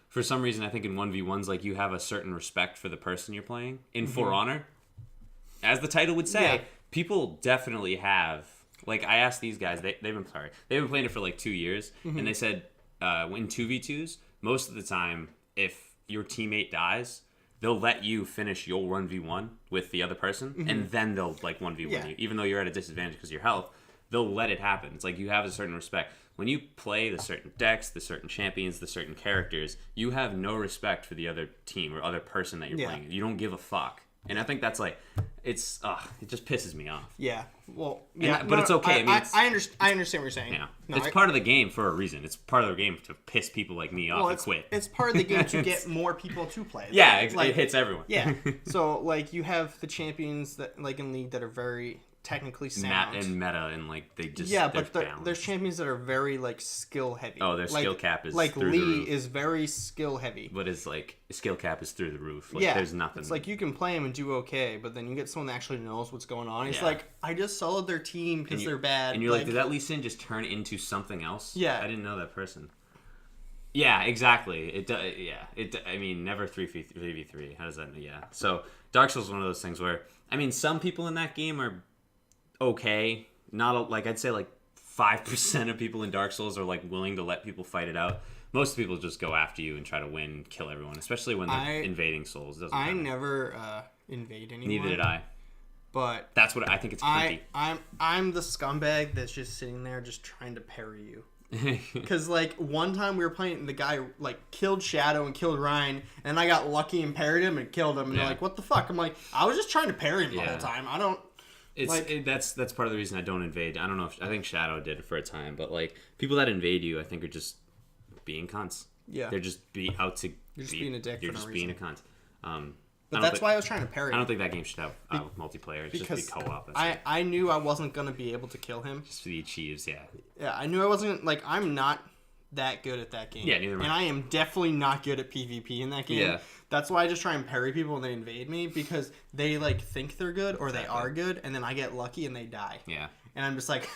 [SPEAKER 1] for some reason, I think in 1v1s, like you have a certain respect for the person you're playing. In For Honor, as the title would say, people definitely have. Like I asked these guys, they've been playing it for like 2 years, and they said in 2v2s, most of the time, if your teammate dies, they'll let you finish your 1v1 with the other person, and then they'll like 1v1 you, even though you're at a disadvantage because of your health. They'll let it happen. It's like you have a certain respect. When you play the certain decks, the certain champions, the certain characters, you have no respect for the other team or other person that you're playing. You don't give a fuck. And I think that's like, it just pisses me off.
[SPEAKER 2] Yeah. Well,
[SPEAKER 1] but it's okay.
[SPEAKER 2] I understand what you're saying.
[SPEAKER 1] Yeah. It's part of the game for a reason. It's part of the game to piss people like me off and quit.
[SPEAKER 2] It's part of the game to get more people to play.
[SPEAKER 1] Yeah, it hits everyone.
[SPEAKER 2] Yeah. So, like, you have the champions that, like, in League that are very technically sound.
[SPEAKER 1] And meta, and, like, they just...
[SPEAKER 2] Yeah, but there's champions that are very, like, skill heavy.
[SPEAKER 1] Oh, their skill cap is
[SPEAKER 2] like
[SPEAKER 1] through
[SPEAKER 2] Lee
[SPEAKER 1] the roof.
[SPEAKER 2] is very skill heavy.
[SPEAKER 1] But it's, like, skill cap is through the roof. Like, there's nothing...
[SPEAKER 2] It's like, you can play him and do okay, but then you get someone that actually knows what's going on. It's like, I just soloed their team because they're bad.
[SPEAKER 1] And you're like, did that Lee Sin just turn into something else?
[SPEAKER 2] Yeah.
[SPEAKER 1] I didn't know that person. Yeah, exactly. I mean, never 3v3. How does that... Yeah. So, Dark Souls is one of those things where... I mean, some people in that game are okay. Not like I'd say like 5% of people in Dark Souls are like willing to let people fight it out. Most people just go after you and try to win, kill everyone, especially when they're invading souls.
[SPEAKER 2] I never invade anyone.
[SPEAKER 1] Neither did I.
[SPEAKER 2] But
[SPEAKER 1] that's what I think. It's creepy.
[SPEAKER 2] I'm the scumbag that's just sitting there just trying to parry you. Because like one time we were playing, the guy like killed Shadow and killed Ryan, and I got lucky and parried him and killed him. And they're like, "What the fuck?" I'm like, "I was just trying to parry him the whole time. I don't."
[SPEAKER 1] That's part of the reason I don't invade. I don't know if I think Shadow did it for a time, but like people that invade you, I think are just being cunts.
[SPEAKER 2] Yeah,
[SPEAKER 1] they're just being a dick. You're just being a cunt.
[SPEAKER 2] But that's why I was trying to parry.
[SPEAKER 1] I don't think that game should have multiplayer. It should just be co-op.
[SPEAKER 2] I knew I wasn't gonna be able to kill him.
[SPEAKER 1] Just for the achieves, yeah.
[SPEAKER 2] Yeah, I knew I wasn't. Like, I'm not that good at that game.
[SPEAKER 1] Yeah, neither am I.
[SPEAKER 2] And I am definitely not good at PvP in that game. Yeah. That's why I just try and parry people when they invade me, because they like think they're good or they are good, and then I get lucky and they die.
[SPEAKER 1] Yeah.
[SPEAKER 2] And I'm just like,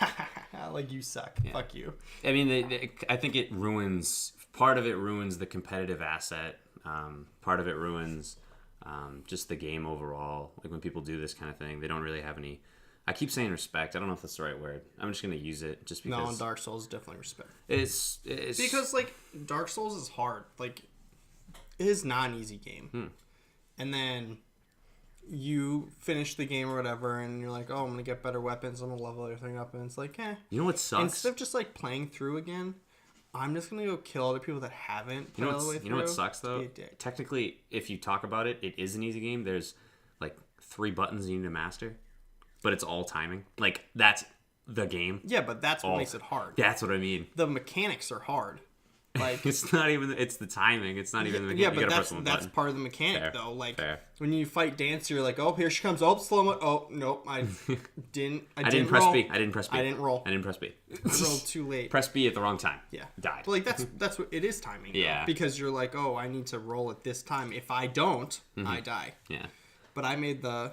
[SPEAKER 2] like, you suck. Yeah. Fuck you.
[SPEAKER 1] I mean, I think it ruins. Part of it ruins the competitive asset. Part of it ruins just the game overall. Like when people do this kind of thing, they don't really have any. I keep saying respect. I don't know if that's the right word. I'm just gonna use it just because.
[SPEAKER 2] No, in Dark Souls, definitely respect.
[SPEAKER 1] It's
[SPEAKER 2] because like Dark Souls is hard. Like it is not an easy game. And then you finish the game or whatever, and you're like, oh, I'm gonna get better weapons. I'm gonna level everything up, and it's like,
[SPEAKER 1] You know what sucks?
[SPEAKER 2] Instead of just like playing through again, I'm just gonna go kill other people that haven't played all the way through.
[SPEAKER 1] You know what sucks though? Technically, if you talk about it, it is an easy game. There's like 3 buttons you need to master, but it's all timing. Like that's the game.
[SPEAKER 2] Yeah, but that's what makes it hard.
[SPEAKER 1] That's what I mean.
[SPEAKER 2] The mechanics are hard.
[SPEAKER 1] Like it's not even. It's the timing. It's not even the mechanic.
[SPEAKER 2] Yeah, but that's part of the mechanic, though. Like when you fight Dancer, you're like, oh, here she comes. Oh, slow mo. Oh, nope, I didn't
[SPEAKER 1] press
[SPEAKER 2] roll.
[SPEAKER 1] B. I didn't press B.
[SPEAKER 2] I didn't roll.
[SPEAKER 1] I didn't press B.
[SPEAKER 2] I rolled too late.
[SPEAKER 1] Press B at the wrong time.
[SPEAKER 2] Yeah,
[SPEAKER 1] died.
[SPEAKER 2] But like that's what it is timing.
[SPEAKER 1] Yeah,
[SPEAKER 2] because you're like, oh, I need to roll at this time. If I don't, I die.
[SPEAKER 1] Yeah.
[SPEAKER 2] But I made the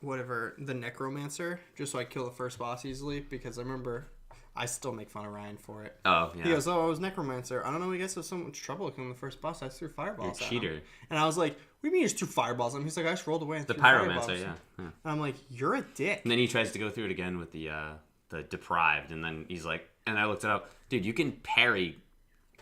[SPEAKER 2] Necromancer just so I kill the first boss easily because I remember. I still make fun of Ryan for it.
[SPEAKER 1] Oh, yeah.
[SPEAKER 2] He goes, I was Necromancer. I don't know, I guess it was so much trouble killing the first boss. I just threw fireballs
[SPEAKER 1] at him. Cheater.
[SPEAKER 2] And I was like, what do you mean you just threw fireballs at him? He's like, I just rolled away and
[SPEAKER 1] threw fireballs. The Pyromancer, yeah.
[SPEAKER 2] And I'm like, you're a dick.
[SPEAKER 1] And then he tries to go through it again with the Deprived. And then he's like, and I looked it up. Dude, you can parry.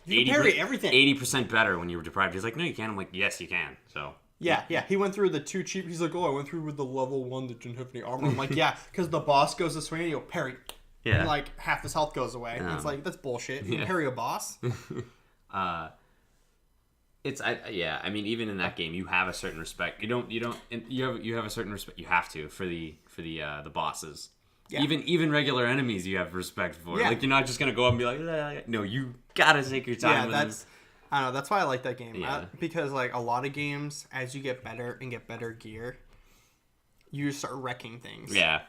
[SPEAKER 2] You can parry everything.
[SPEAKER 1] 80% better when you were Deprived. He's like, no, you can't. I'm like, yes, you can. So...
[SPEAKER 2] Yeah. He went through the 2 cheap. He's like, I went through with the level 1 that didn't have any armor. I'm like, yeah, because the boss goes this way and you'll parry. Yeah. And like half his health goes away. And it's like, that's bullshit. You parry a boss.
[SPEAKER 1] I mean, even in that game, you have a certain respect. You have a certain respect. You have to for the bosses. Yeah. Even regular enemies, you have respect for. Yeah. Like you're not just gonna go up and be like, no, you gotta take your time.
[SPEAKER 2] Yeah, that's. I don't know. That's why I like that game. Yeah. Because like a lot of games, as you get better and get better gear, you start wrecking things.
[SPEAKER 1] Yeah.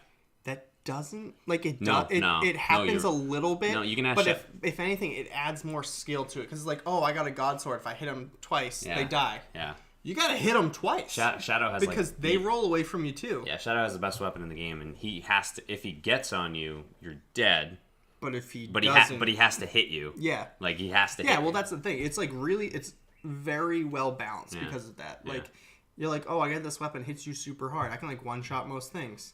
[SPEAKER 2] That doesn't like it. It happens a little bit.
[SPEAKER 1] No, you can ask.
[SPEAKER 2] But if anything, it adds more skill to it because it's like, oh, I got a god sword. If I hit them twice, they die.
[SPEAKER 1] Yeah.
[SPEAKER 2] You gotta hit them twice.
[SPEAKER 1] Shadow has
[SPEAKER 2] because they roll away from you too.
[SPEAKER 1] Yeah, Shadow has the best weapon in the game, and he has to. If he gets on you, you're dead.
[SPEAKER 2] But if he
[SPEAKER 1] doesn't... he has to hit you.
[SPEAKER 2] Yeah.
[SPEAKER 1] Like, he has to hit
[SPEAKER 2] you. That's the thing. It's, like, really... It's very well balanced because of that. Like, you're like, oh, I got this weapon. Hits you super hard. I can, like, one-shot most things.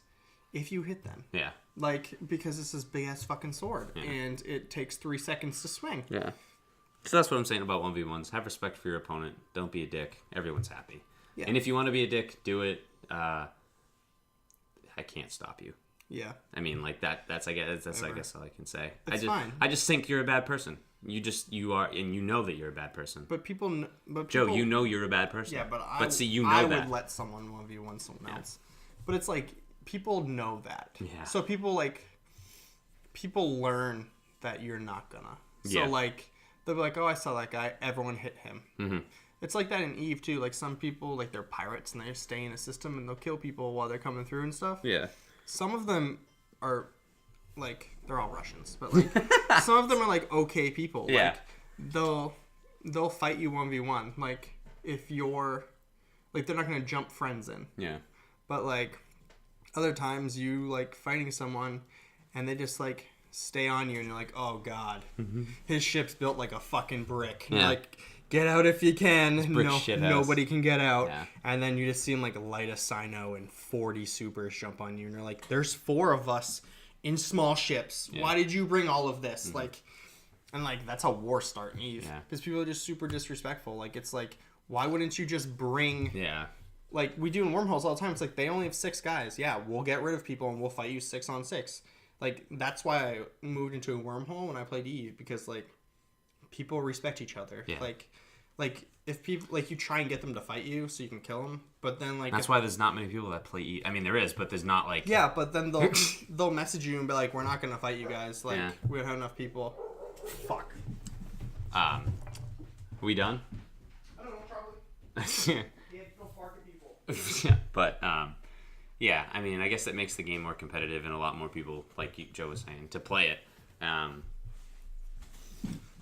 [SPEAKER 2] If you hit them.
[SPEAKER 1] Yeah.
[SPEAKER 2] Like, because it's this big-ass fucking sword. Yeah. And it takes 3 seconds to swing.
[SPEAKER 1] Yeah. So that's what I'm saying about 1v1s. Have respect for your opponent. Don't be a dick. Everyone's happy. Yeah. And if you want to be a dick, do it. I can't stop you. Yeah, I mean, like that's I guess all I can say.
[SPEAKER 2] It's fine.
[SPEAKER 1] I just think you're a bad person. You are, and you know that you're a bad person.
[SPEAKER 2] But people,
[SPEAKER 1] Joe, you know you're a bad person.
[SPEAKER 2] Yeah, but
[SPEAKER 1] I
[SPEAKER 2] would let someone 1v1 someone else. But it's like people know that. Yeah. So people learn that you're not gonna. So like they'll be like, oh, I saw that guy. Everyone hit him. Mm-hmm. It's like that in Eve too. Like some people, like they're pirates and they stay in a system and they'll kill people while they're coming through and stuff. Yeah. Some of them are, like, they're all Russians, but, like, some of them are, like, okay people. Yeah. Like, they'll fight you 1v1. Like, if you're, like, they're not going to jump friends in. Yeah. But, like, other times you, like, fighting someone, and they just, like, stay on you, and you're like, oh, God. Mm-hmm. His ship's built like a fucking brick. Yeah. You're like... Get out if you can. Nobody can get out. Yeah. And then you just see him like light a Sino and 40 supers jump on you. And you're like, there's 4 of us in small ships. Yeah. Why did you bring all of this? Mm-hmm. Like, and like, that's how wars start in Eve. Because people are just super disrespectful. Like, it's like, why wouldn't you just bring... Yeah. Like, we do in Wormholes all the time. It's like, they only have 6 guys. Yeah, we'll get rid of people and we'll fight you 6 on 6. Like, that's why I moved into a Wormhole when I played Eve. Because, like... people respect each other. Yeah. Like if people like you try and get them to fight you so you can kill them, but then like
[SPEAKER 1] that's why there's not many people that play. I mean, there is, but there's not like
[SPEAKER 2] but then they'll message you and be like, "We're not gonna fight you guys. Like we don't have enough people." Fuck.
[SPEAKER 1] Are we done?
[SPEAKER 2] I don't know, probably. Yeah, go bark at people.
[SPEAKER 1] But yeah, I mean, I guess that makes the game more competitive and a lot more people, like Joe was saying, to play it.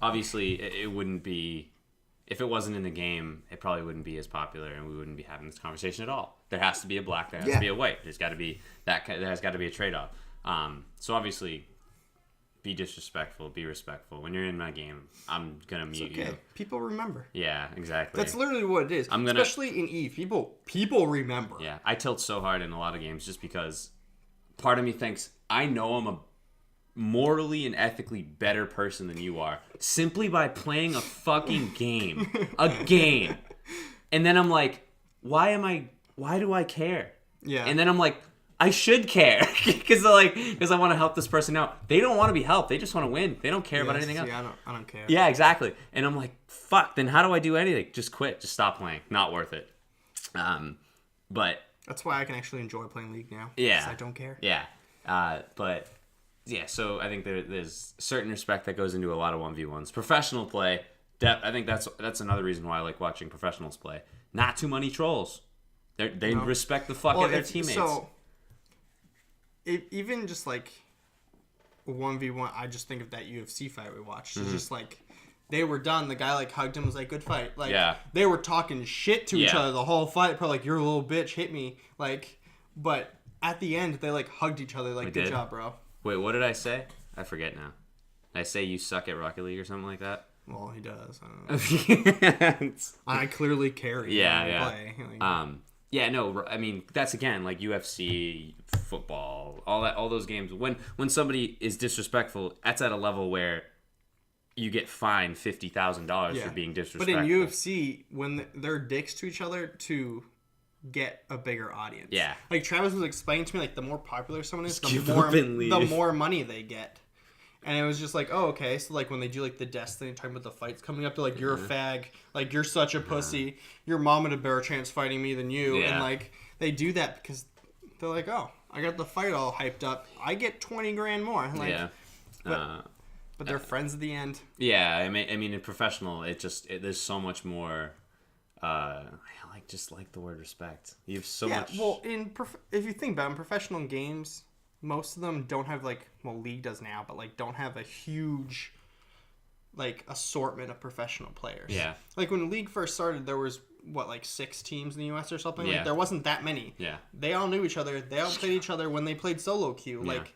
[SPEAKER 1] Obviously, it wouldn't be... If it wasn't in the game, it probably wouldn't be as popular and we wouldn't be having this conversation at all. There has to be a black, there has to be a white. There has got to be a trade-off. So obviously, be disrespectful, be respectful. When you're in my game, I'm going to mute you.
[SPEAKER 2] People remember.
[SPEAKER 1] Yeah, exactly.
[SPEAKER 2] That's literally what it is. Especially in Eve. People remember.
[SPEAKER 1] Yeah, I tilt so hard in a lot of games just because part of me thinks, I know I'm a morally and ethically better person than you are simply by playing a fucking game. And then I'm like, why do I care? Yeah. And then I'm like, I should care because I want to help this person out. They don't want to be helped. They just want to win. They don't care about anything else.
[SPEAKER 2] Yeah, I don't care.
[SPEAKER 1] Yeah, exactly. And I'm like, fuck, then how do I do anything? Just quit. Just stop playing. Not worth it. But
[SPEAKER 2] that's why I can actually enjoy playing League now.
[SPEAKER 1] Yeah.
[SPEAKER 2] Because I don't care.
[SPEAKER 1] Yeah. But yeah, so I think there's certain respect that goes into a lot of 1v1s. Professional play, I think that's another reason why I like watching professionals play. Not too many trolls. They respect the fuck out of their teammates. So,
[SPEAKER 2] even just like 1v1, I just think of that UFC fight we watched. It's just like, they were done. The guy like hugged him, was like, good fight. Like, they were talking shit to each other the whole fight. Probably like, you're a little bitch, hit me. Like, but at the end, they like hugged each other. Like, good job, bro.
[SPEAKER 1] Wait, what did I say? I forget now. Did I say you suck at Rocket League or something like that?
[SPEAKER 2] Well, he does. I don't know. I clearly carry.
[SPEAKER 1] Play. Like, no. I mean, that's again like UFC, football, all those games. When somebody is disrespectful, that's at a level where you get fined $50,000 for being disrespectful.
[SPEAKER 2] But in UFC, when they're dicks to each other to get a bigger audience.
[SPEAKER 1] Yeah.
[SPEAKER 2] Like Travis was explaining to me, like the more popular someone is, the more money they get. And it was just like, oh, okay. So like when they do like the Destiny, talking about the fights coming up, they're like, you're a fag, like you're such a pussy. Your mom had a better chance fighting me than you. And like they do that because they're like, oh, I got the fight all hyped up. I get $20,000 more. Like, but they're friends at the end.
[SPEAKER 1] Yeah, I mean, in professional, there's so much more. Just like the word respect. You have so much.
[SPEAKER 2] Well, if you think about it, in professional games, most of them don't have League does now, but like don't have a huge like assortment of professional players.
[SPEAKER 1] Yeah.
[SPEAKER 2] Like when League first started, there was 6 teams in the US or something. Like there wasn't that many.
[SPEAKER 1] Yeah.
[SPEAKER 2] They all knew each other. They all played each other when they played solo queue. Like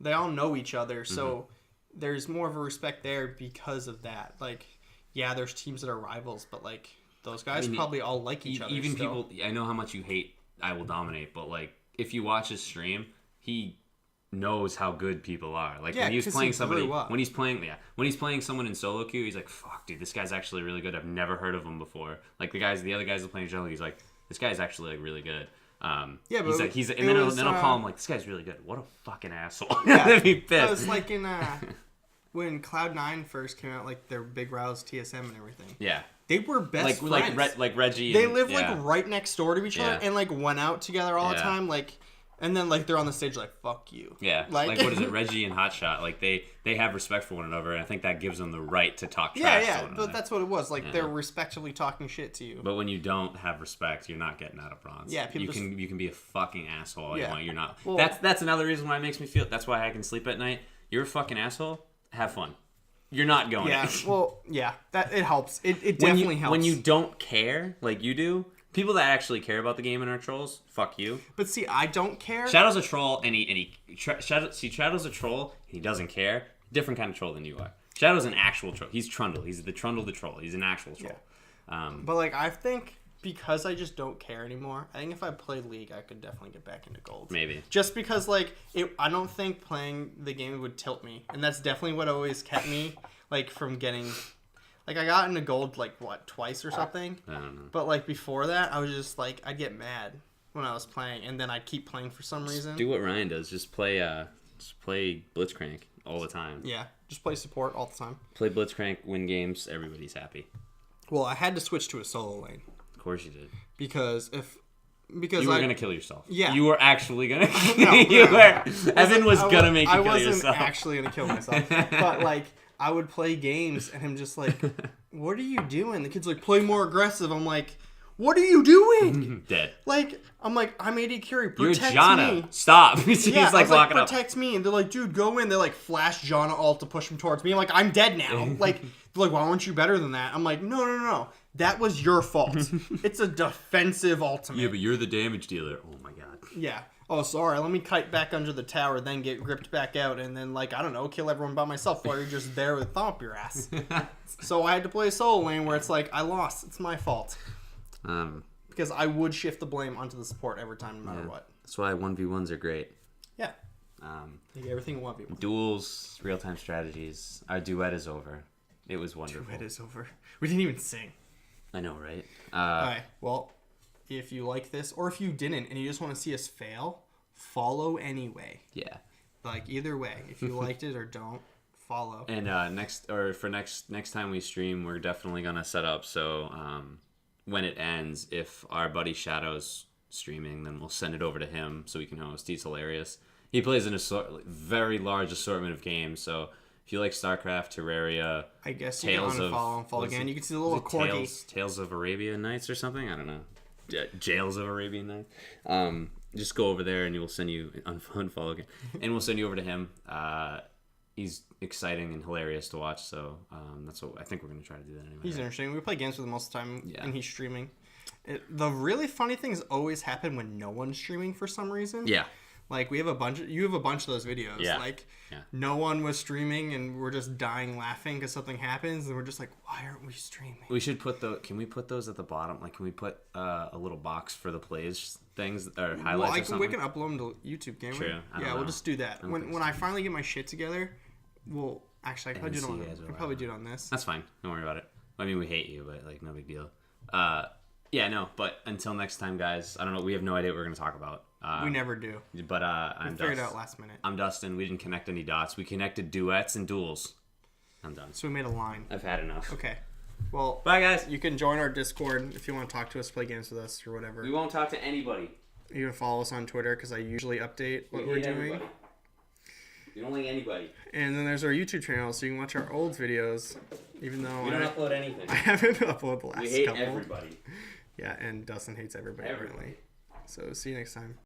[SPEAKER 2] they all know each other. So there's more of a respect there because of that. Like, yeah, there's teams that are rivals, but like those guys probably all like each other.
[SPEAKER 1] Even still. People, I know how much you hate I Will Dominate, but like if you watch his stream, he knows how good people are. Like when he's playing somebody, when he's playing someone in solo queue, he's like, "Fuck, dude, this guy's actually really good. I've never heard of him before." Like the other guys that playing jungle, he's like, "This guy's actually like really good." And then I'll call him like, "This guy's really good." What a fucking asshole! That'd be pissed.
[SPEAKER 2] It was like in when Cloud9 first came out, like their big rouse TSM and everything.
[SPEAKER 1] Yeah.
[SPEAKER 2] They were best friends.
[SPEAKER 1] Like Reggie.
[SPEAKER 2] They lived like right next door to each other and like went out together all the time. Like, and then like they're on the stage like, fuck you.
[SPEAKER 1] Yeah. Like what is it? Reggie and Hotshot. Like they have respect for one another, and I think that gives them the right to talk trash to one another.
[SPEAKER 2] But that's what it was. Like they're respectfully talking shit to you.
[SPEAKER 1] But when you don't have respect, you're not getting out of bronze.
[SPEAKER 2] Yeah.
[SPEAKER 1] You can be a fucking asshole all you want. You're not. Well, that's another reason why it makes me feel. That's why I can sleep at night. You're a fucking asshole. Have fun. You're not going.
[SPEAKER 2] Yeah, that it helps. It definitely helps.
[SPEAKER 1] When you don't care like you do, people that actually care about the game and are trolls, fuck you.
[SPEAKER 2] But see, I don't care.
[SPEAKER 1] Shadow's a troll, and Shadow's a troll, and he doesn't care. Different kind of troll than you are. Shadow's an actual troll. He's Trundle. He's the Trundle the troll. He's an actual troll.
[SPEAKER 2] Yeah. But like, I think because I just don't care anymore, I think if I played League, I could definitely get back into gold.
[SPEAKER 1] Maybe.
[SPEAKER 2] Just because, like, I don't think playing the game would tilt me. And that's definitely what always kept me, like, from getting... Like, I got into gold, like, twice or something?
[SPEAKER 1] I don't know.
[SPEAKER 2] But, like, before that, I was just, like, I'd get mad when I was playing. And then I'd keep playing for some reason.
[SPEAKER 1] Do what Ryan does. Just play Blitzcrank all the time.
[SPEAKER 2] Yeah. Just play support all the time.
[SPEAKER 1] Play Blitzcrank, win games, everybody's happy.
[SPEAKER 2] Well, I had to switch to a solo lane.
[SPEAKER 1] Of course you did.
[SPEAKER 2] Because you
[SPEAKER 1] were gonna kill yourself.
[SPEAKER 2] Yeah,
[SPEAKER 1] you were actually gonna. Evan was gonna make you kill yourself.
[SPEAKER 2] I wasn't actually gonna kill myself, but like I would play games and I'm just like, "What are you doing?" The kid's like, "Play more aggressive." I'm like, "What are you doing?"
[SPEAKER 1] Dead.
[SPEAKER 2] Like I'm like, I'm AD carry.
[SPEAKER 1] Protect me. Stop. He's like locking up.
[SPEAKER 2] Protect me, and they're like, "Dude, go in." They like flash Janna ult to push him towards me. I'm like, I'm dead now. Like they're like, "Why aren't you better than that?" I'm like, No. That was your fault. It's a defensive ultimate.
[SPEAKER 1] Yeah, but you're the damage dealer. Oh my god.
[SPEAKER 2] Yeah. Oh, sorry. Let me kite back under the tower, then get gripped back out, and then, like, I don't know, kill everyone by myself while you're just there with thump your ass. So I had to play a solo lane where it's like, I lost. It's my fault. Because I would shift the blame onto the support every time, no matter what.
[SPEAKER 1] That's why 1v1s are great.
[SPEAKER 2] Yeah. You get everything 1v1.
[SPEAKER 1] Duels, real-time strategies. Our duet is over. It was wonderful.
[SPEAKER 2] Duet is over. We didn't even sing.
[SPEAKER 1] I know, right?
[SPEAKER 2] Alright, well, if you like this, or if you didn't, and you just want to see us fail, follow anyway.
[SPEAKER 1] Yeah.
[SPEAKER 2] Like, either way. If you liked it or don't, follow.
[SPEAKER 1] And next time we stream, we're definitely going to set up so when it ends, if our buddy Shadow's streaming, then we'll send it over to him so we can host. He's hilarious. He plays an very large assortment of games. So if you like StarCraft, Terraria,
[SPEAKER 2] I guess Tales you can unfollow and follow again. You can see the little corgi.
[SPEAKER 1] Tales of Arabian Nights or something. I don't know. Yeah, Jails of Arabian Nights. Just go over there and we'll send you unfollow again, and we'll send you over to him. He's exciting and hilarious to watch, so that's what I think we're gonna try to do that anyway.
[SPEAKER 2] He's interesting. We play games with him most of the time, and he's streaming. The really funny things always happen when no one's streaming for some reason.
[SPEAKER 1] Yeah.
[SPEAKER 2] Like you have a bunch of those videos. Yeah. Like no one was streaming and we're just dying laughing because something happens and we're just like, why aren't we streaming?
[SPEAKER 1] We should can we put those at the bottom? Like, can we put a little box for the plays things or highlights or something?
[SPEAKER 2] We can upload them to YouTube, can't we?
[SPEAKER 1] True.
[SPEAKER 2] We'll just do that. When I finally get my shit together, we'll actually I can probably do it on this.
[SPEAKER 1] That's fine. Don't worry about it. I mean, we hate you, but like no big deal. But until next time, guys. I don't know. We have no idea what we're gonna talk about.
[SPEAKER 2] We never do.
[SPEAKER 1] But I'm
[SPEAKER 2] figured it out last minute.
[SPEAKER 1] I'm Dustin. We didn't connect any dots. We connected duets and duels. I'm done.
[SPEAKER 2] So we made a line.
[SPEAKER 1] I've had enough.
[SPEAKER 2] Okay. Well,
[SPEAKER 1] bye, guys.
[SPEAKER 2] You can join our Discord if you want to talk to us, play games with us, or whatever.
[SPEAKER 1] We won't talk to anybody.
[SPEAKER 2] You can follow us on Twitter because I usually update what we're doing. Everybody.
[SPEAKER 1] You don't like anybody.
[SPEAKER 2] And then there's our YouTube channel, so you can watch our old videos, even though
[SPEAKER 1] we don't upload anything.
[SPEAKER 2] I haven't uploaded the last couple.
[SPEAKER 1] We hate everybody.
[SPEAKER 2] Yeah, and Dustin hates everybody. So see you next time.